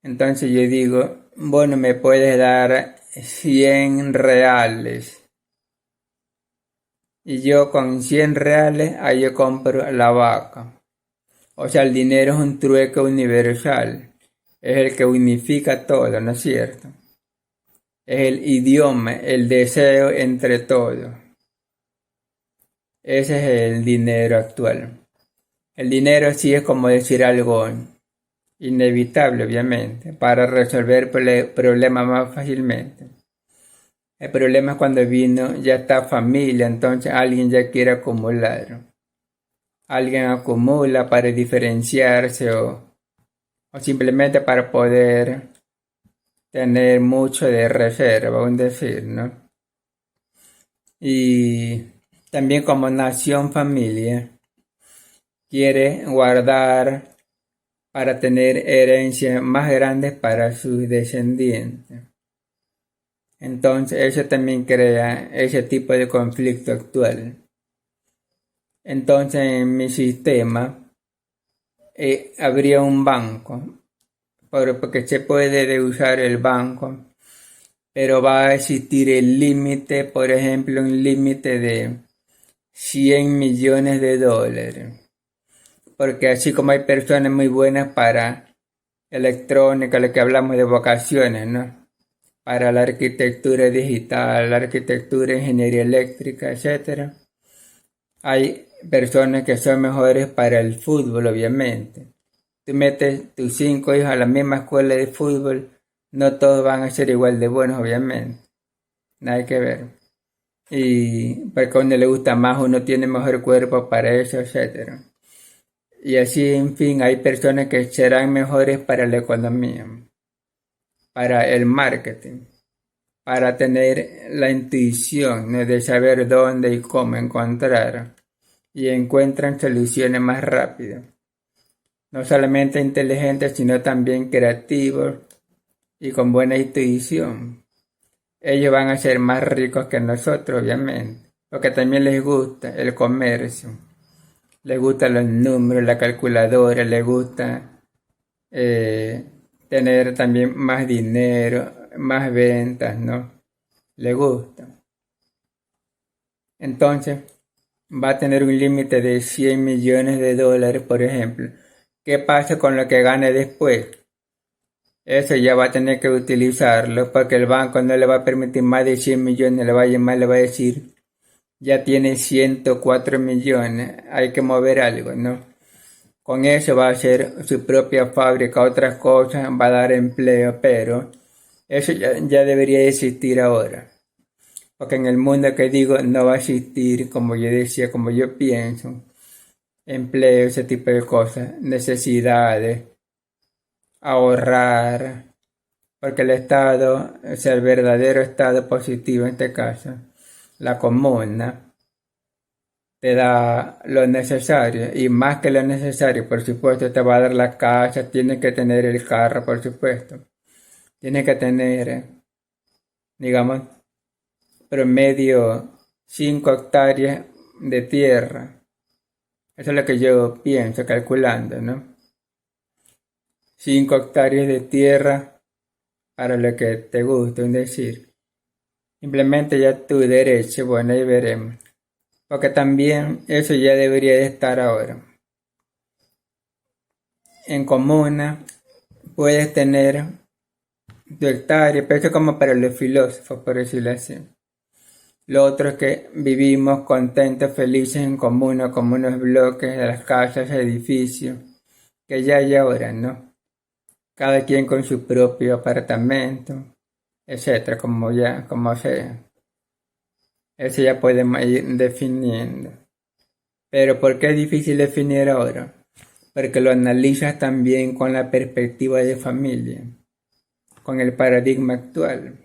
entonces yo digo, bueno, me puedes dar 100 reales. Y yo con 100 reales, ahí yo compro la vaca. O sea, el dinero es un trueque universal. Es el que unifica todo, ¿no es cierto? Es el idioma, el deseo entre todos. Ese es el dinero actual. El dinero sí es como decir algo inevitable, obviamente, para resolver problemas más fácilmente. El problema es cuando vino ya está familia, entonces alguien ya quiere acumular. Alguien acumula para diferenciarse o simplemente para poder tener mucho de reserva, aún decir, ¿no? Y también como nación familia quiere guardar para tener herencias más grandes para sus descendientes. Entonces eso también crea ese tipo de conflicto actual. Entonces en mi sistema habría un banco, porque se puede usar el banco, pero va a existir el límite, por ejemplo, un límite de 100 millones de dólares. Porque así como hay personas muy buenas para electrónica, lo que hablamos de vocaciones, ¿no? Para la arquitectura digital, la arquitectura, ingeniería eléctrica, etc. Hay personas que son mejores para el fútbol, obviamente. Tú metes tus 5 hijos a la misma escuela de fútbol, no todos van a ser igual de buenos, obviamente. Nada que ver. Y porque a uno le gusta más, uno tiene mejor cuerpo para eso, etc. Y así, en fin, hay personas que serán mejores para la economía, para el marketing, para tener la intuición, ¿no? De saber dónde y cómo encontrar, y encuentran soluciones más rápidas. No solamente inteligentes, sino también creativos y con buena intuición. Ellos van a ser más ricos que nosotros, obviamente, porque también les gusta el comercio, les gustan los números, la calculadora, les gusta tener también más dinero, más ventas, ¿no? Les gusta. Entonces, va a tener un límite de 100 millones de dólares, por ejemplo. ¿Qué pasa con lo que gane después? Eso ya va a tener que utilizarlo porque el banco no le va a permitir más de 100 millones, le va a llamar, le va a decir, ya tiene 104 millones, hay que mover algo, ¿no? Con eso va a hacer su propia fábrica, otras cosas, va a dar empleo, pero eso ya debería existir ahora. Porque en el mundo que digo no va a existir, como yo decía, como yo pienso, empleo, ese tipo de cosas, necesidades, ahorrar, porque el Estado, o sea, el verdadero Estado positivo en este caso, la comuna, te da lo necesario y más que lo necesario, por supuesto, te va a dar la casa, tienes que tener el carro, por supuesto, tienes que tener, digamos, promedio 5 hectáreas de tierra. Eso es lo que yo pienso calculando, ¿no? 5 hectáreas de tierra para lo que te guste, es decir, simplemente ya tu derecho, bueno, ahí veremos. Porque también eso ya debería de estar ahora. En comuna puedes tener tu hectárea, pero eso es como para los filósofos, por decirlo así. Lo otro es que vivimos contentos, felices en comuna, como unos bloques de las casas, edificios, que ya hay ahora, ¿no? Cada quien con su propio apartamento, etcétera, como sea. Eso ya podemos ir definiendo. Pero ¿por qué es difícil definir ahora? Porque lo analizas también con la perspectiva de familia, con el paradigma actual.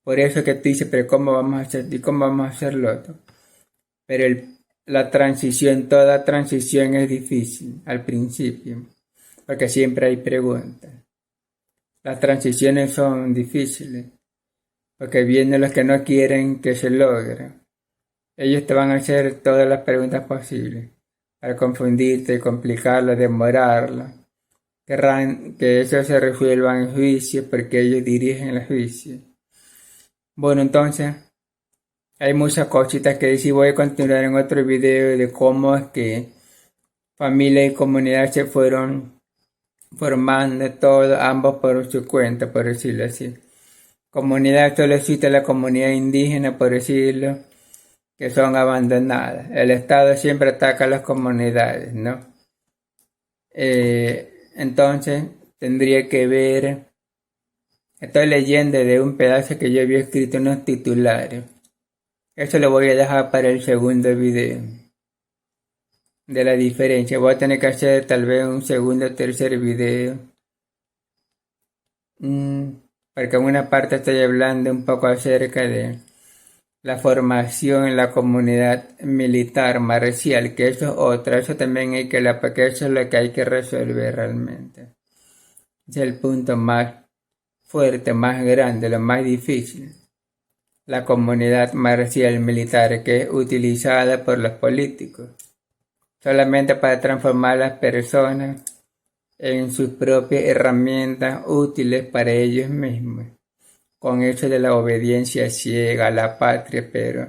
Por eso que tú dices, pero ¿cómo vamos a hacer? ¿Y cómo vamos a hacer lo otro? Pero la transición, toda transición es difícil al principio, porque siempre hay preguntas. Las transiciones son difíciles, porque vienen los que no quieren que se logre. Ellos te van a hacer todas las preguntas posibles, para confundirte, complicarla, demorarla. Querrán que eso se resuelva en juicio, porque ellos dirigen el juicio. Bueno, entonces, hay muchas cositas que decir. Voy a continuar en otro video de cómo es que familia y comunidad se fueron formando todos, ambos por su cuenta, por decirlo así. Comunidad, solo existe la comunidad indígena, por decirlo, que son abandonadas. El Estado siempre ataca a las comunidades, ¿no? Entonces, tendría que ver, estoy leyendo de un pedazo que yo había escrito en unos titulares. Eso lo voy a dejar para el segundo video de la diferencia. Voy a tener que hacer tal vez un segundo o tercer video. Porque en una parte estoy hablando un poco acerca de la formación en la comunidad militar marcial, que eso es otra, eso también hay que, porque eso es lo que hay que resolver realmente. Es el punto más fuerte, más grande, lo más difícil. la comunidad marcial militar que es utilizada por los políticos solamente para transformar a las personas en sus propias herramientas útiles para ellos mismos, con eso de la obediencia ciega a la patria, pero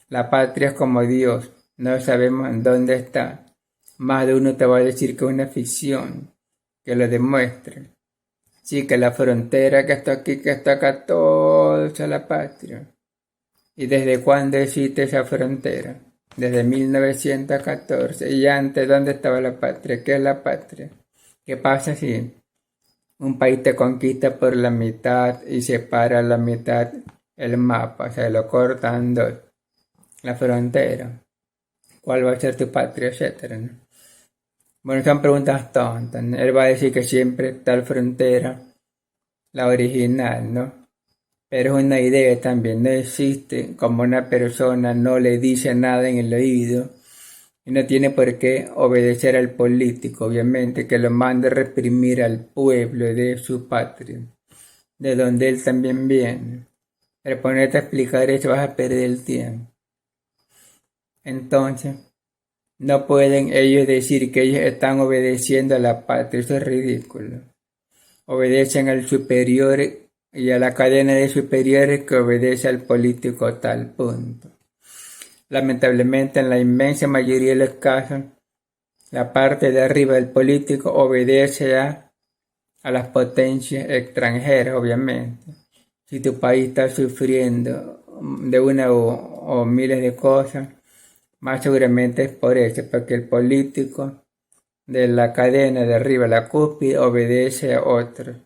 la patria es como Dios, no sabemos dónde está. Más de uno te va a decir que es una ficción, que lo demuestre. Sí, que la frontera que está aquí, que está acá, todo es la patria. ¿Y desde cuándo existe esa frontera? Desde 1914. ¿Y antes dónde estaba la patria? ¿Qué es la patria? ¿Qué pasa si un país te conquista por la mitad y separa la mitad el mapa? O sea, lo cortan dos. La frontera. ¿Cuál va a ser tu patria? Etcétera, ¿no? Bueno, son preguntas tontas, ¿no? Él va a decir que siempre tal frontera, la original, ¿no? Pero es una idea también, no existe como una persona no le dice nada en el oído y no tiene por qué obedecer al político, obviamente, que lo mande a reprimir al pueblo de su patria, de donde él también viene. Pero ponerte a explicar eso vas a perder el tiempo. Entonces, no pueden ellos decir que ellos están obedeciendo a la patria, eso es ridículo. Obedecen al superior y a la cadena de superiores que obedece al político tal punto. Lamentablemente, en la inmensa mayoría de los casos, la parte de arriba del político obedece a las potencias extranjeras, obviamente. Si tu país está sufriendo de una o miles de cosas, más seguramente es por eso, porque el político de la cadena de arriba, la cúspide, obedece a otro.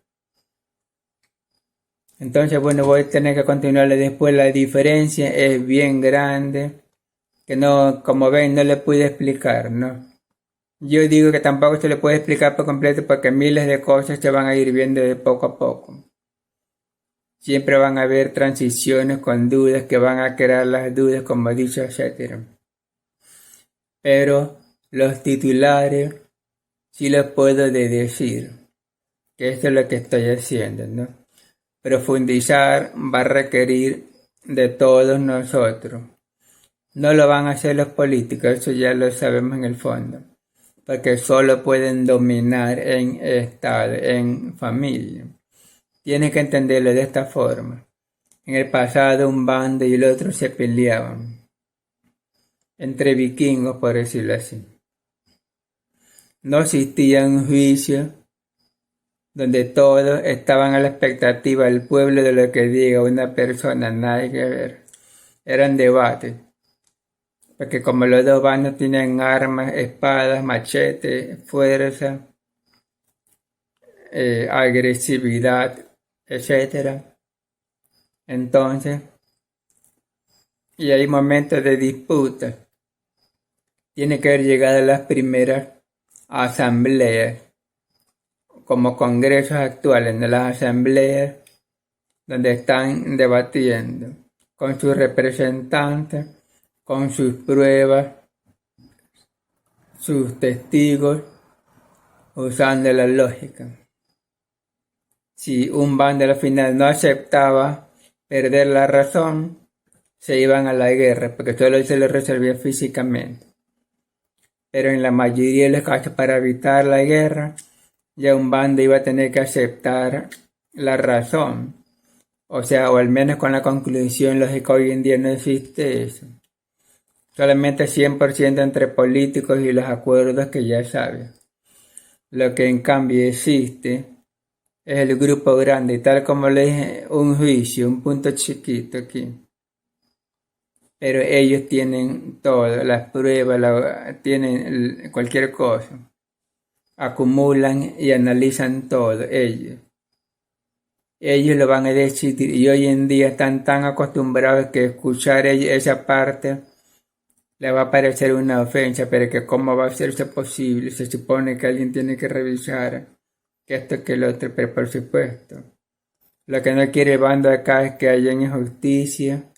Entonces, bueno, voy a tener que continuarle después. La diferencia es bien grande, que no, como ven, no le pude explicar, ¿no? Yo digo que tampoco se le puede explicar por completo porque miles de cosas se van a ir viendo de poco a poco. Siempre van a haber transiciones con dudas que van a crear las dudas, como he dicho, etc. Pero los titulares sí los puedo decir, que esto es lo que estoy haciendo, ¿no? Profundizar va a requerir de todos nosotros. No lo van a hacer los políticos, eso ya lo sabemos en el fondo, porque solo pueden dominar en estado, en familia. Tienes que entenderlo de esta forma. En el pasado un bando y el otro se peleaban, entre vikingos por decirlo así. No existía un juicio donde todos estaban a la expectativa del pueblo de lo que diga una persona, nada que ver. Eran debates, porque como los dos bandos tienen armas, espadas, machetes, fuerza, agresividad, etc. Entonces, y hay momentos de disputa. Tiene que haber llegado a las primeras asambleas, como congresos actuales, de las asambleas donde están debatiendo con sus representantes, con sus pruebas, sus testigos, usando la lógica. Si un bando al final no aceptaba perder la razón, se iban a la guerra, porque solo se lo resolvía físicamente. Pero en la mayoría de los casos, para evitar la guerra, ya un bando iba a tener que aceptar la razón. O sea, o al menos con la conclusión lógica, hoy en día no existe eso. Solamente 100% entre políticos y los acuerdos que ya saben. Lo que en cambio existe es el grupo grande, y tal como le dije, un juicio, un punto chiquito aquí. Pero ellos tienen todo, las pruebas, tienen cualquier cosa. Acumulan y analizan todo, ellos. Ellos lo van a decidir y hoy en día están tan acostumbrados que escuchar esa parte le va a parecer una ofensa, pero que cómo va a ser eso posible. Se supone que alguien tiene que revisar que esto, que lo otro, pero por supuesto. Lo que no quiere el bando acá es que haya injusticia,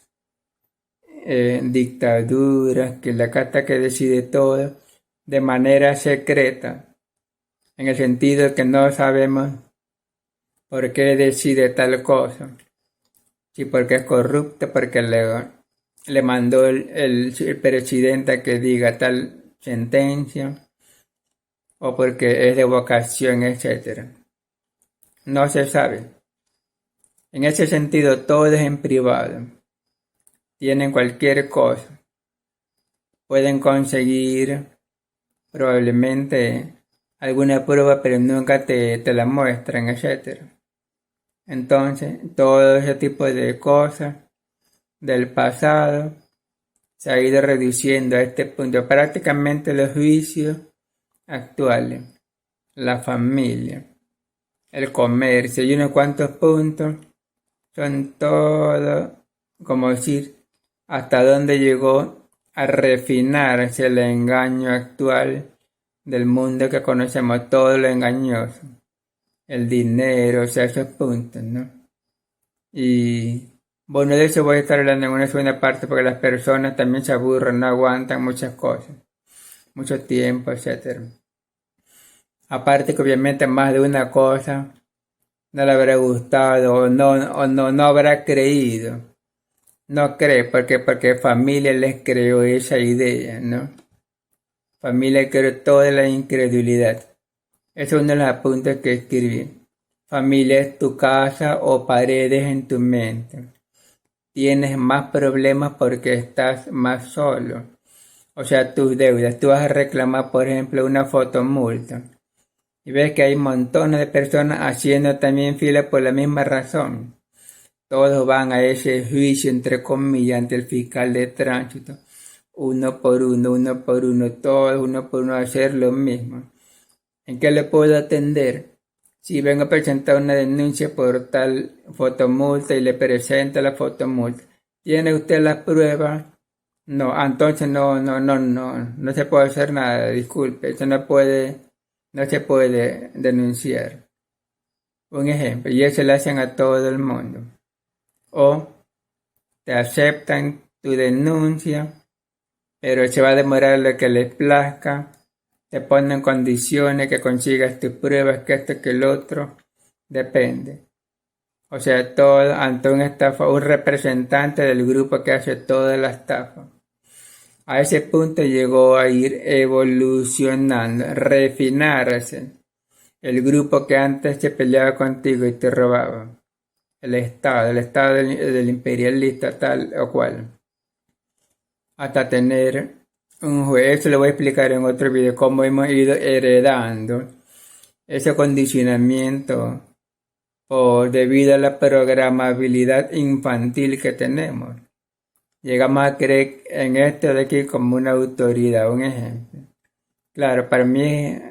dictaduras, que la casta que decide todo de manera secreta, en el sentido que no sabemos por qué decide tal cosa. si porque es corrupto, porque le mandó el presidente a que diga tal sentencia, o porque es de vocación, etc. No se sabe. En ese sentido, todo es en privado. Tienen cualquier cosa. Pueden conseguir probablemente alguna prueba, pero nunca te la muestran, etc. Entonces, todo ese tipo de cosas del pasado se ha ido reduciendo a este punto. Prácticamente los juicios actuales, la familia, el comercio y unos cuantos puntos son todo, como decir, hasta dónde llegó a refinarse el engaño actual del mundo que conocemos, todo lo engañoso, el dinero, o sea, esos puntos, ¿no? Y bueno, de eso voy a estar hablando en una segunda parte porque las personas también se aburren, no aguantan muchas cosas, mucho tiempo, etc. Aparte que obviamente más de una cosa no le habrá gustado o no habrá creído. No cree porque familia les creó esa idea, ¿no? Familia creó toda la incredulidad. Eso es uno de los apuntes que escribí. Familia es tu casa o paredes en tu mente. Tienes más problemas porque estás más solo. O sea, tus deudas. Tú vas a reclamar, por ejemplo, una fotomulta. Y ves que hay montones de personas haciendo también fila por la misma razón. Todos van a ese juicio, entre comillas, ante el fiscal de tránsito. Uno por uno, todos uno por uno a hacer lo mismo. ¿En qué le puedo atender? Si vengo a presentar una denuncia por tal fotomulta y le presenta la fotomulta, ¿tiene usted las pruebas? No, entonces no se puede hacer nada, disculpe, eso no se puede denunciar. Un ejemplo, y eso lo hacen a todo el mundo. O te aceptan tu denuncia, pero se va a demorar lo que les plazca. Te ponen condiciones que consigas tus pruebas, que esto, que el otro, depende. O sea, todo ante una estafa, un representante del grupo que hace toda la estafa. A ese punto llegó a ir evolucionando, refinarse. El grupo que antes se peleaba contigo y te robaba. El Estado del imperialista tal o cual. Hasta tener un juez. Eso lo voy a explicar en otro video, cómo hemos ido heredando ese condicionamiento debido a la programabilidad infantil que tenemos. Llegamos a creer en esto de aquí como una autoridad, un ejemplo. Claro, para mí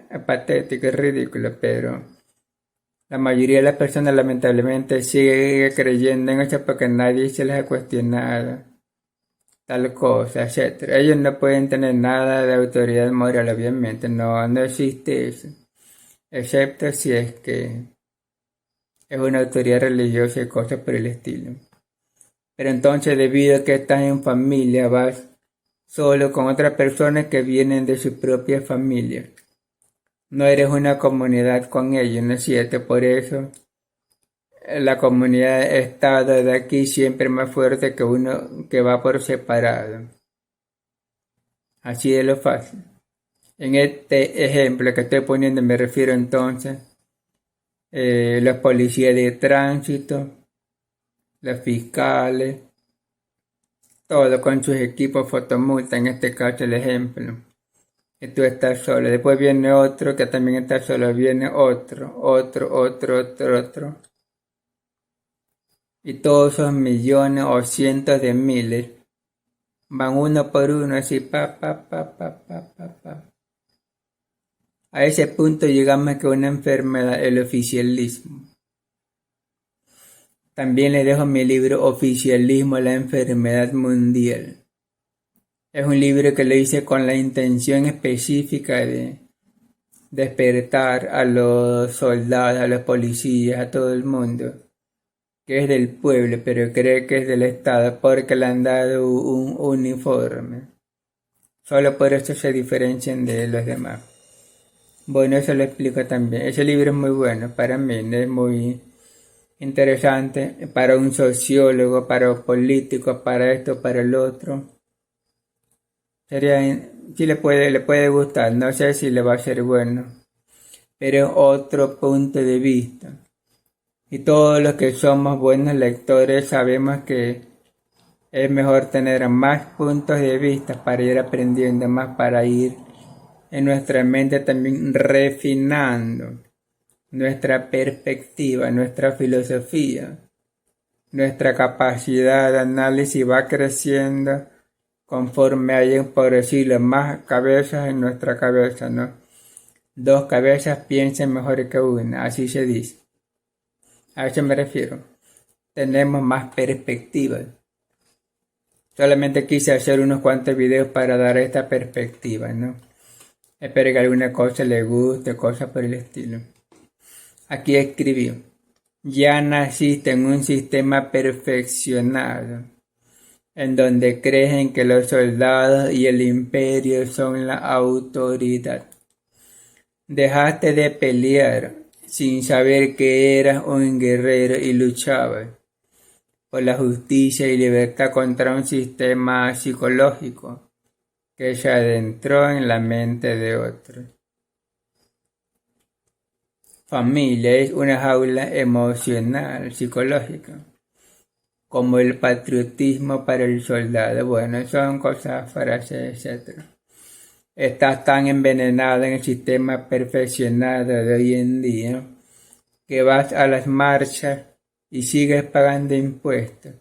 es patético, es ridículo, pero la mayoría de las personas lamentablemente sigue creyendo en eso porque nadie se les ha cuestionado tal cosa, etc. Ellos no pueden tener nada de autoridad moral, obviamente, no existe eso, excepto si es que es una autoridad religiosa y cosas por el estilo. Pero entonces, debido a que estás en familia, vas solo con otras personas que vienen de su propia familia. No eres una comunidad con ellos, ¿no es cierto? Por eso la comunidad estado de aquí siempre es más fuerte que uno que va por separado. Así de lo fácil. En este ejemplo que estoy poniendo me refiero entonces los policías de tránsito, los fiscales, todo con sus equipos fotomulta, en este caso el ejemplo. Que tú estás solo, después viene otro que también está solo, viene otro. Y todos esos millones o cientos de miles van uno por uno así, pa. A ese punto llegamos a que una enfermedad, el oficialismo. También les dejo mi libro Oficialismo, la enfermedad mundial. Es un libro que lo hice con la intención específica de despertar a los soldados, a los policías, a todo el mundo, que es del pueblo, pero cree que es del Estado porque le han dado un uniforme. Solo por eso se diferencian de los demás. Bueno, eso lo explico también. Ese libro es muy bueno para mí, es muy interesante para un sociólogo, para un político, para esto, para el otro. Sí le puede gustar, no sé si le va a ser bueno, pero otro punto de vista. Y todos los que somos buenos lectores sabemos que es mejor tener más puntos de vista para ir aprendiendo más, para ir en nuestra mente también refinando nuestra perspectiva, nuestra filosofía, nuestra capacidad de análisis va creciendo conforme hay, por decirlo, más cabezas en nuestra cabeza, ¿no? Dos cabezas piensan mejor que una, así se dice. A eso me refiero. Tenemos más perspectivas. Solamente quise hacer unos cuantos videos para dar esta perspectiva, ¿no? Espero que alguna cosa le guste, cosas por el estilo. Aquí escribió: ya naciste en un sistema perfeccionado, en donde creen que los soldados y el imperio son la autoridad. Dejaste de pelear sin saber que eras un guerrero y luchabas por la justicia y libertad contra un sistema psicológico que se adentró en la mente de otros. Familia es una jaula emocional, psicológica, como el patriotismo para el soldado. Bueno, son cosas, frases, etc. Estás tan envenenado en el sistema perfeccionado de hoy en día que vas a las marchas y sigues pagando impuestos,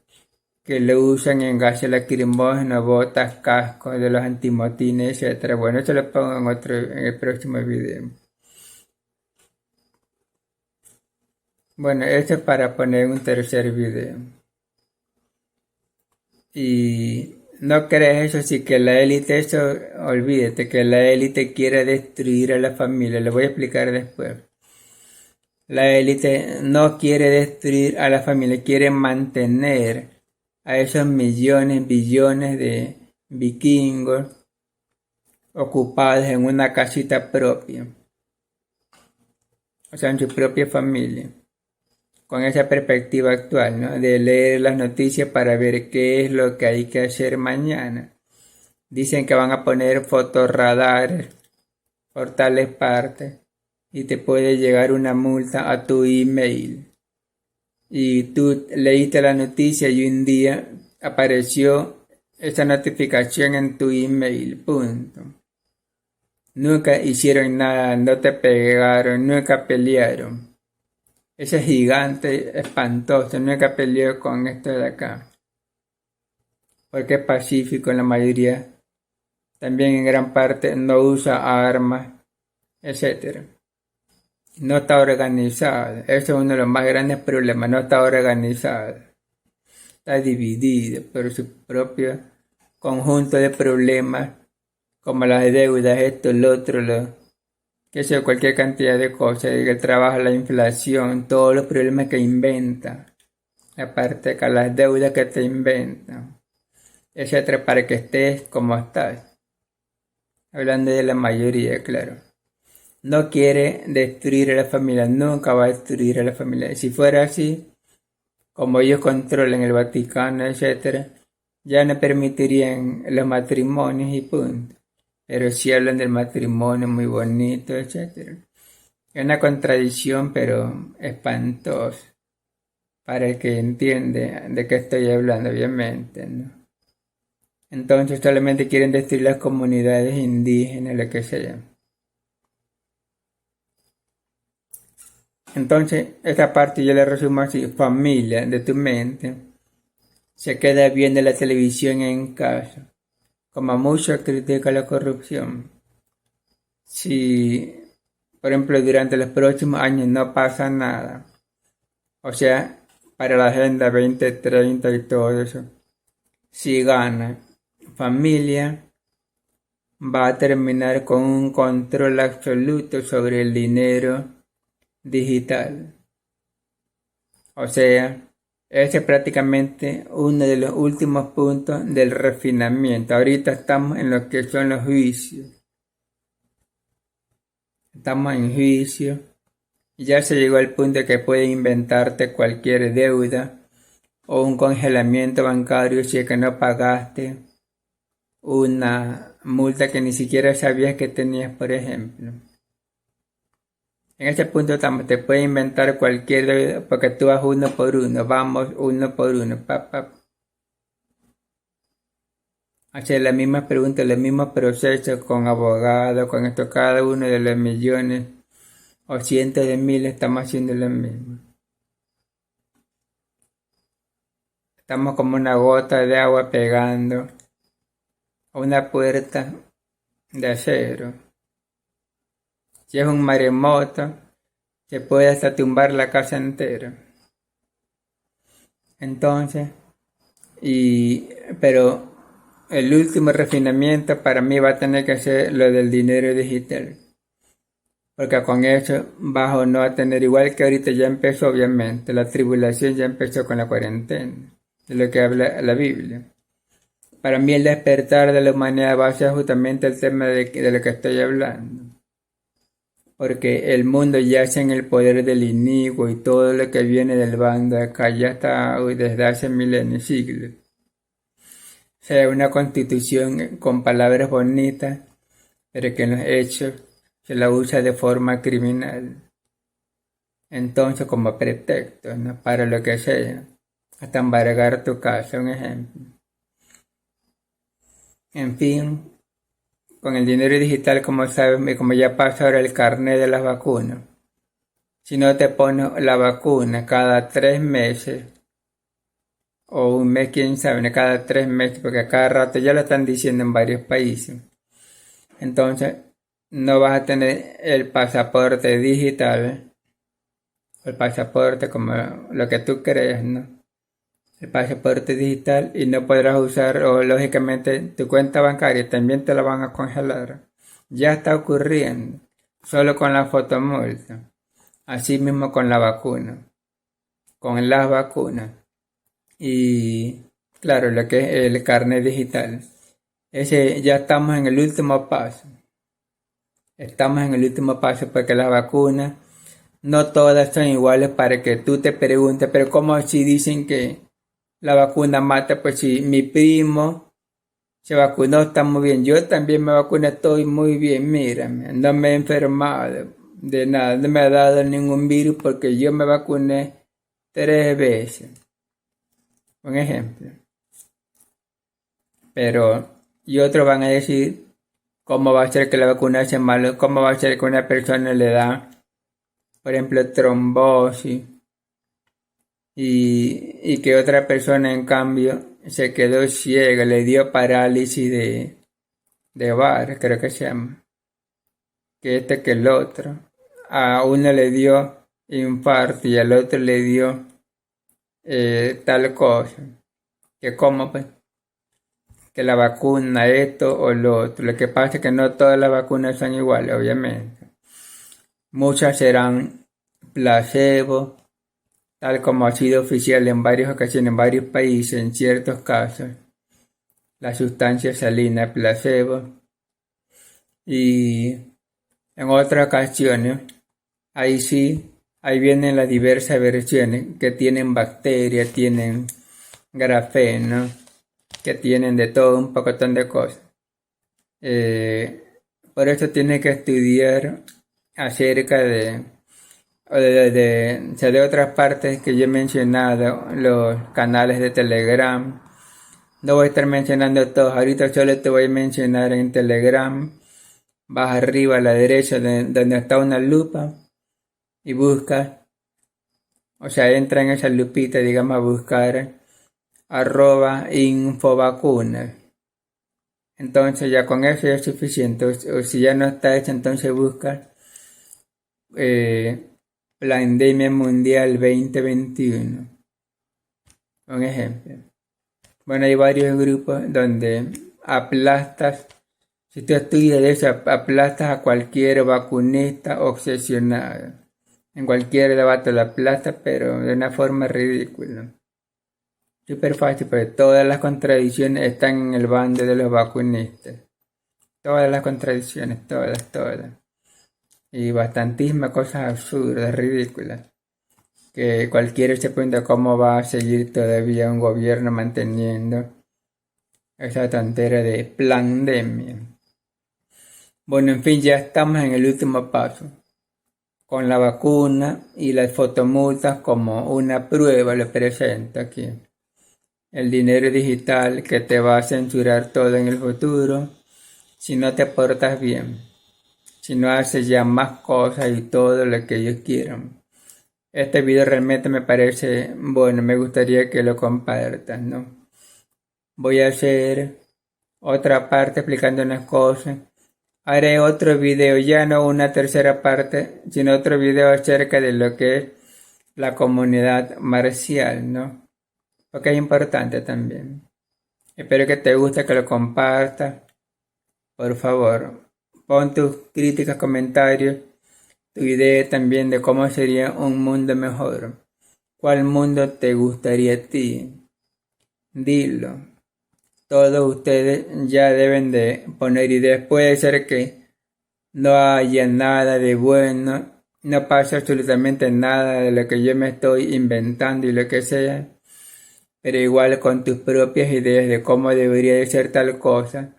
que lo usan en gases lacrimógenos, botas, cascos de los antimotines, etc. Bueno, eso lo pongo en el próximo video. Bueno, esto es para poner un tercer video. Y no crees eso, sí, que la élite, eso, olvídate, que la élite quiere destruir a la familia, lo voy a explicar después. La élite no quiere destruir a la familia, quiere mantener a esos millones, billones de vikingos ocupados en una casita propia, o sea, en su propia familia, con esa perspectiva actual, ¿no? De leer las noticias para ver qué es lo que hay que hacer mañana. Dicen que van a poner fotorradares por tales partes y te puede llegar una multa a tu email. Y tú leíste la noticia y un día apareció esa notificación en tu email, punto. Nunca hicieron nada, no te pegaron, nunca pelearon. Ese gigante espantoso nunca peleó con esto de acá, porque es pacífico en la mayoría. También en gran parte no usa armas, etc. No está organizado. Eso es uno de los más grandes problemas. No está organizado. Está dividido por su propio conjunto de problemas, como las deudas, esto, lo otro, que sea, cualquier cantidad de cosas, el trabajo, la inflación, todos los problemas que inventa, aparte de las deudas que te inventan, etcétera, para que estés como estás. Hablando de la mayoría, claro. No quiere destruir a la familia, nunca va a destruir a la familia. Si fuera así, como ellos controlan el Vaticano, etcétera, ya no permitirían los matrimonios y punto. Pero si hablan del matrimonio muy bonito, etcétera. Es una contradicción, pero espantosa para el que entiende de qué estoy hablando, obviamente, ¿no? Entonces solamente quieren destruir las comunidades indígenas, lo que sea. Entonces, esta parte yo la resumo así: familia de tu mente se queda viendo la televisión en casa. Como mucho critica la corrupción. Si, por ejemplo, durante los próximos años no pasa nada, o sea, para la Agenda 2030 y todo eso, si gana familia, va a terminar con un control absoluto sobre el dinero digital. O sea, ese es prácticamente uno de los últimos puntos del refinamiento. Ahorita estamos en lo que son los juicios. Estamos en juicio Y ya se llegó al punto de que pueden inventarte cualquier deuda o un congelamiento bancario si es que no pagaste una multa que ni siquiera sabías que tenías, por ejemplo. En ese punto te puede inventar cualquier deuda porque tú vas uno por uno, vamos uno por uno, hacer la misma pregunta, los mismos procesos con abogados, con esto, cada uno de los millones o cientos de miles estamos haciendo lo mismo. Estamos como una gota de agua pegando a una puerta de acero. Si es un maremoto, se puede hasta tumbar la casa entera. Entonces, pero el último refinamiento para mí va a tener que ser lo del dinero digital. Porque con eso vas o no a tener, igual que ahorita ya empezó, obviamente, la tribulación ya empezó con la cuarentena, de lo que habla la Biblia. Para mí el despertar de la humanidad va a ser justamente el tema de lo que estoy hablando. Porque el mundo yace en el poder del inicuo y todo lo que viene del bando de acá ya está desde hace milenios, siglos. O sea, una constitución con palabras bonitas, pero que en los hechos se la usa de forma criminal. Entonces, como pretexto, ¿no? Para lo que sea, hasta embargar tu casa, un ejemplo. En fin, con el dinero digital, como sabes, como ya pasa ahora el carnet de las vacunas, si no te pones la vacuna cada 3 meses, o un mes, quién sabe, cada 3 meses, porque a cada rato ya lo están diciendo en varios países. Entonces, no vas a tener el pasaporte digital, el pasaporte como lo que tú crees, ¿no? El pasaporte digital y no podrás usar, o lógicamente tu cuenta bancaria también te la van a congelar. Ya está ocurriendo, solo con la fotomulta. Así mismo con la vacuna, con las vacunas. Y claro, lo que es el carnet digital. Ese ya estamos en el último paso. Estamos en el último paso porque las vacunas no todas son iguales para que tú te preguntes, pero ¿cómo si dicen que la vacuna mata? Pues si mi primo se vacunó, está muy bien. Yo también me vacuné, estoy muy bien, mírame, no me he enfermado de nada, no me ha dado ningún virus porque yo me vacuné 3 veces. Un ejemplo. Pero, y otros van a decir, ¿cómo va a ser que la vacuna sea malo? ¿Cómo va a ser que una persona le da, por ejemplo, trombosis y que otra persona en cambio se quedó ciega, le dio parálisis de Barr, creo que se llama, que el otro? A uno le dio infarto y al otro le dio tal cosa. Que como pues, que la vacuna, esto o lo otro. Lo que pasa es que no todas las vacunas son iguales, obviamente. Muchas serán placebo, tal como ha sido oficial en varias ocasiones, en varios países, en ciertos casos. La sustancia salina placebo. Y en otras ocasiones, ahí sí, ahí vienen las diversas versiones que tienen bacterias, tienen grafeno, que tienen de todo un pocotón de cosas. Por eso tienes que estudiar acerca o sea, de otras partes que yo he mencionado, los canales de Telegram. No voy a estar mencionando todos, ahorita solo te voy a mencionar en Telegram. Vas arriba a la derecha donde está una lupa y buscas, o sea, entra en esa lupita, digamos, a buscar @infovacunas. Entonces ya con eso ya es suficiente. O si ya no está hecho, entonces busca Pandemia Mundial 2021. Un ejemplo. Bueno, hay varios grupos donde aplastas, si tú estudias de eso, aplastas a cualquier vacunista obsesionado. En cualquier debate lo aplastas, pero de una forma ridícula. Súper fácil, porque todas las contradicciones están en el bando de los vacunistas. Todas las contradicciones, todas. y bastantísimas cosas absurdas, ridículas, que cualquiera se pregunta cómo va a seguir todavía un gobierno manteniendo esa tontera de pandemia. Bueno, en fin, ya estamos en el último paso, con la vacuna y las fotomultas como una prueba, lo presento aquí. El dinero digital que te va a censurar todo en el futuro si no te portas bien, si no haces ya más cosas y todo lo que ellos quieran. Este video realmente me parece bueno, me gustaría que lo compartas, ¿no? Voy a hacer otra parte explicando unas cosas. Haré otro video, ya no una tercera parte, sino otro video acerca de lo que es la comunidad marcial, ¿no? Porque es importante también. Espero que te guste, que lo compartas. Por favor, pon tus críticas, comentarios, tu idea también de cómo sería un mundo mejor. ¿Cuál mundo te gustaría a ti? Dilo. Todos ustedes ya deben de poner ideas. Puede ser que no haya nada de bueno, no pasa absolutamente nada de lo que yo me estoy inventando y lo que sea, pero igual con tus propias ideas de cómo debería de ser tal cosa,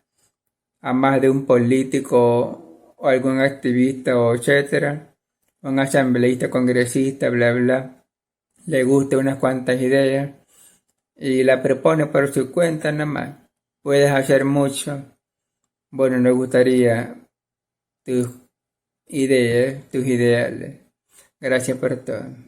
a más de un político o algún activista o etcétera, un asambleísta, congresista, bla bla, le gusta unas cuantas ideas y la propone por su cuenta nada más. Puedes hacer mucho. Bueno, nos gustaría tus ideas, tus ideales. Gracias por todo.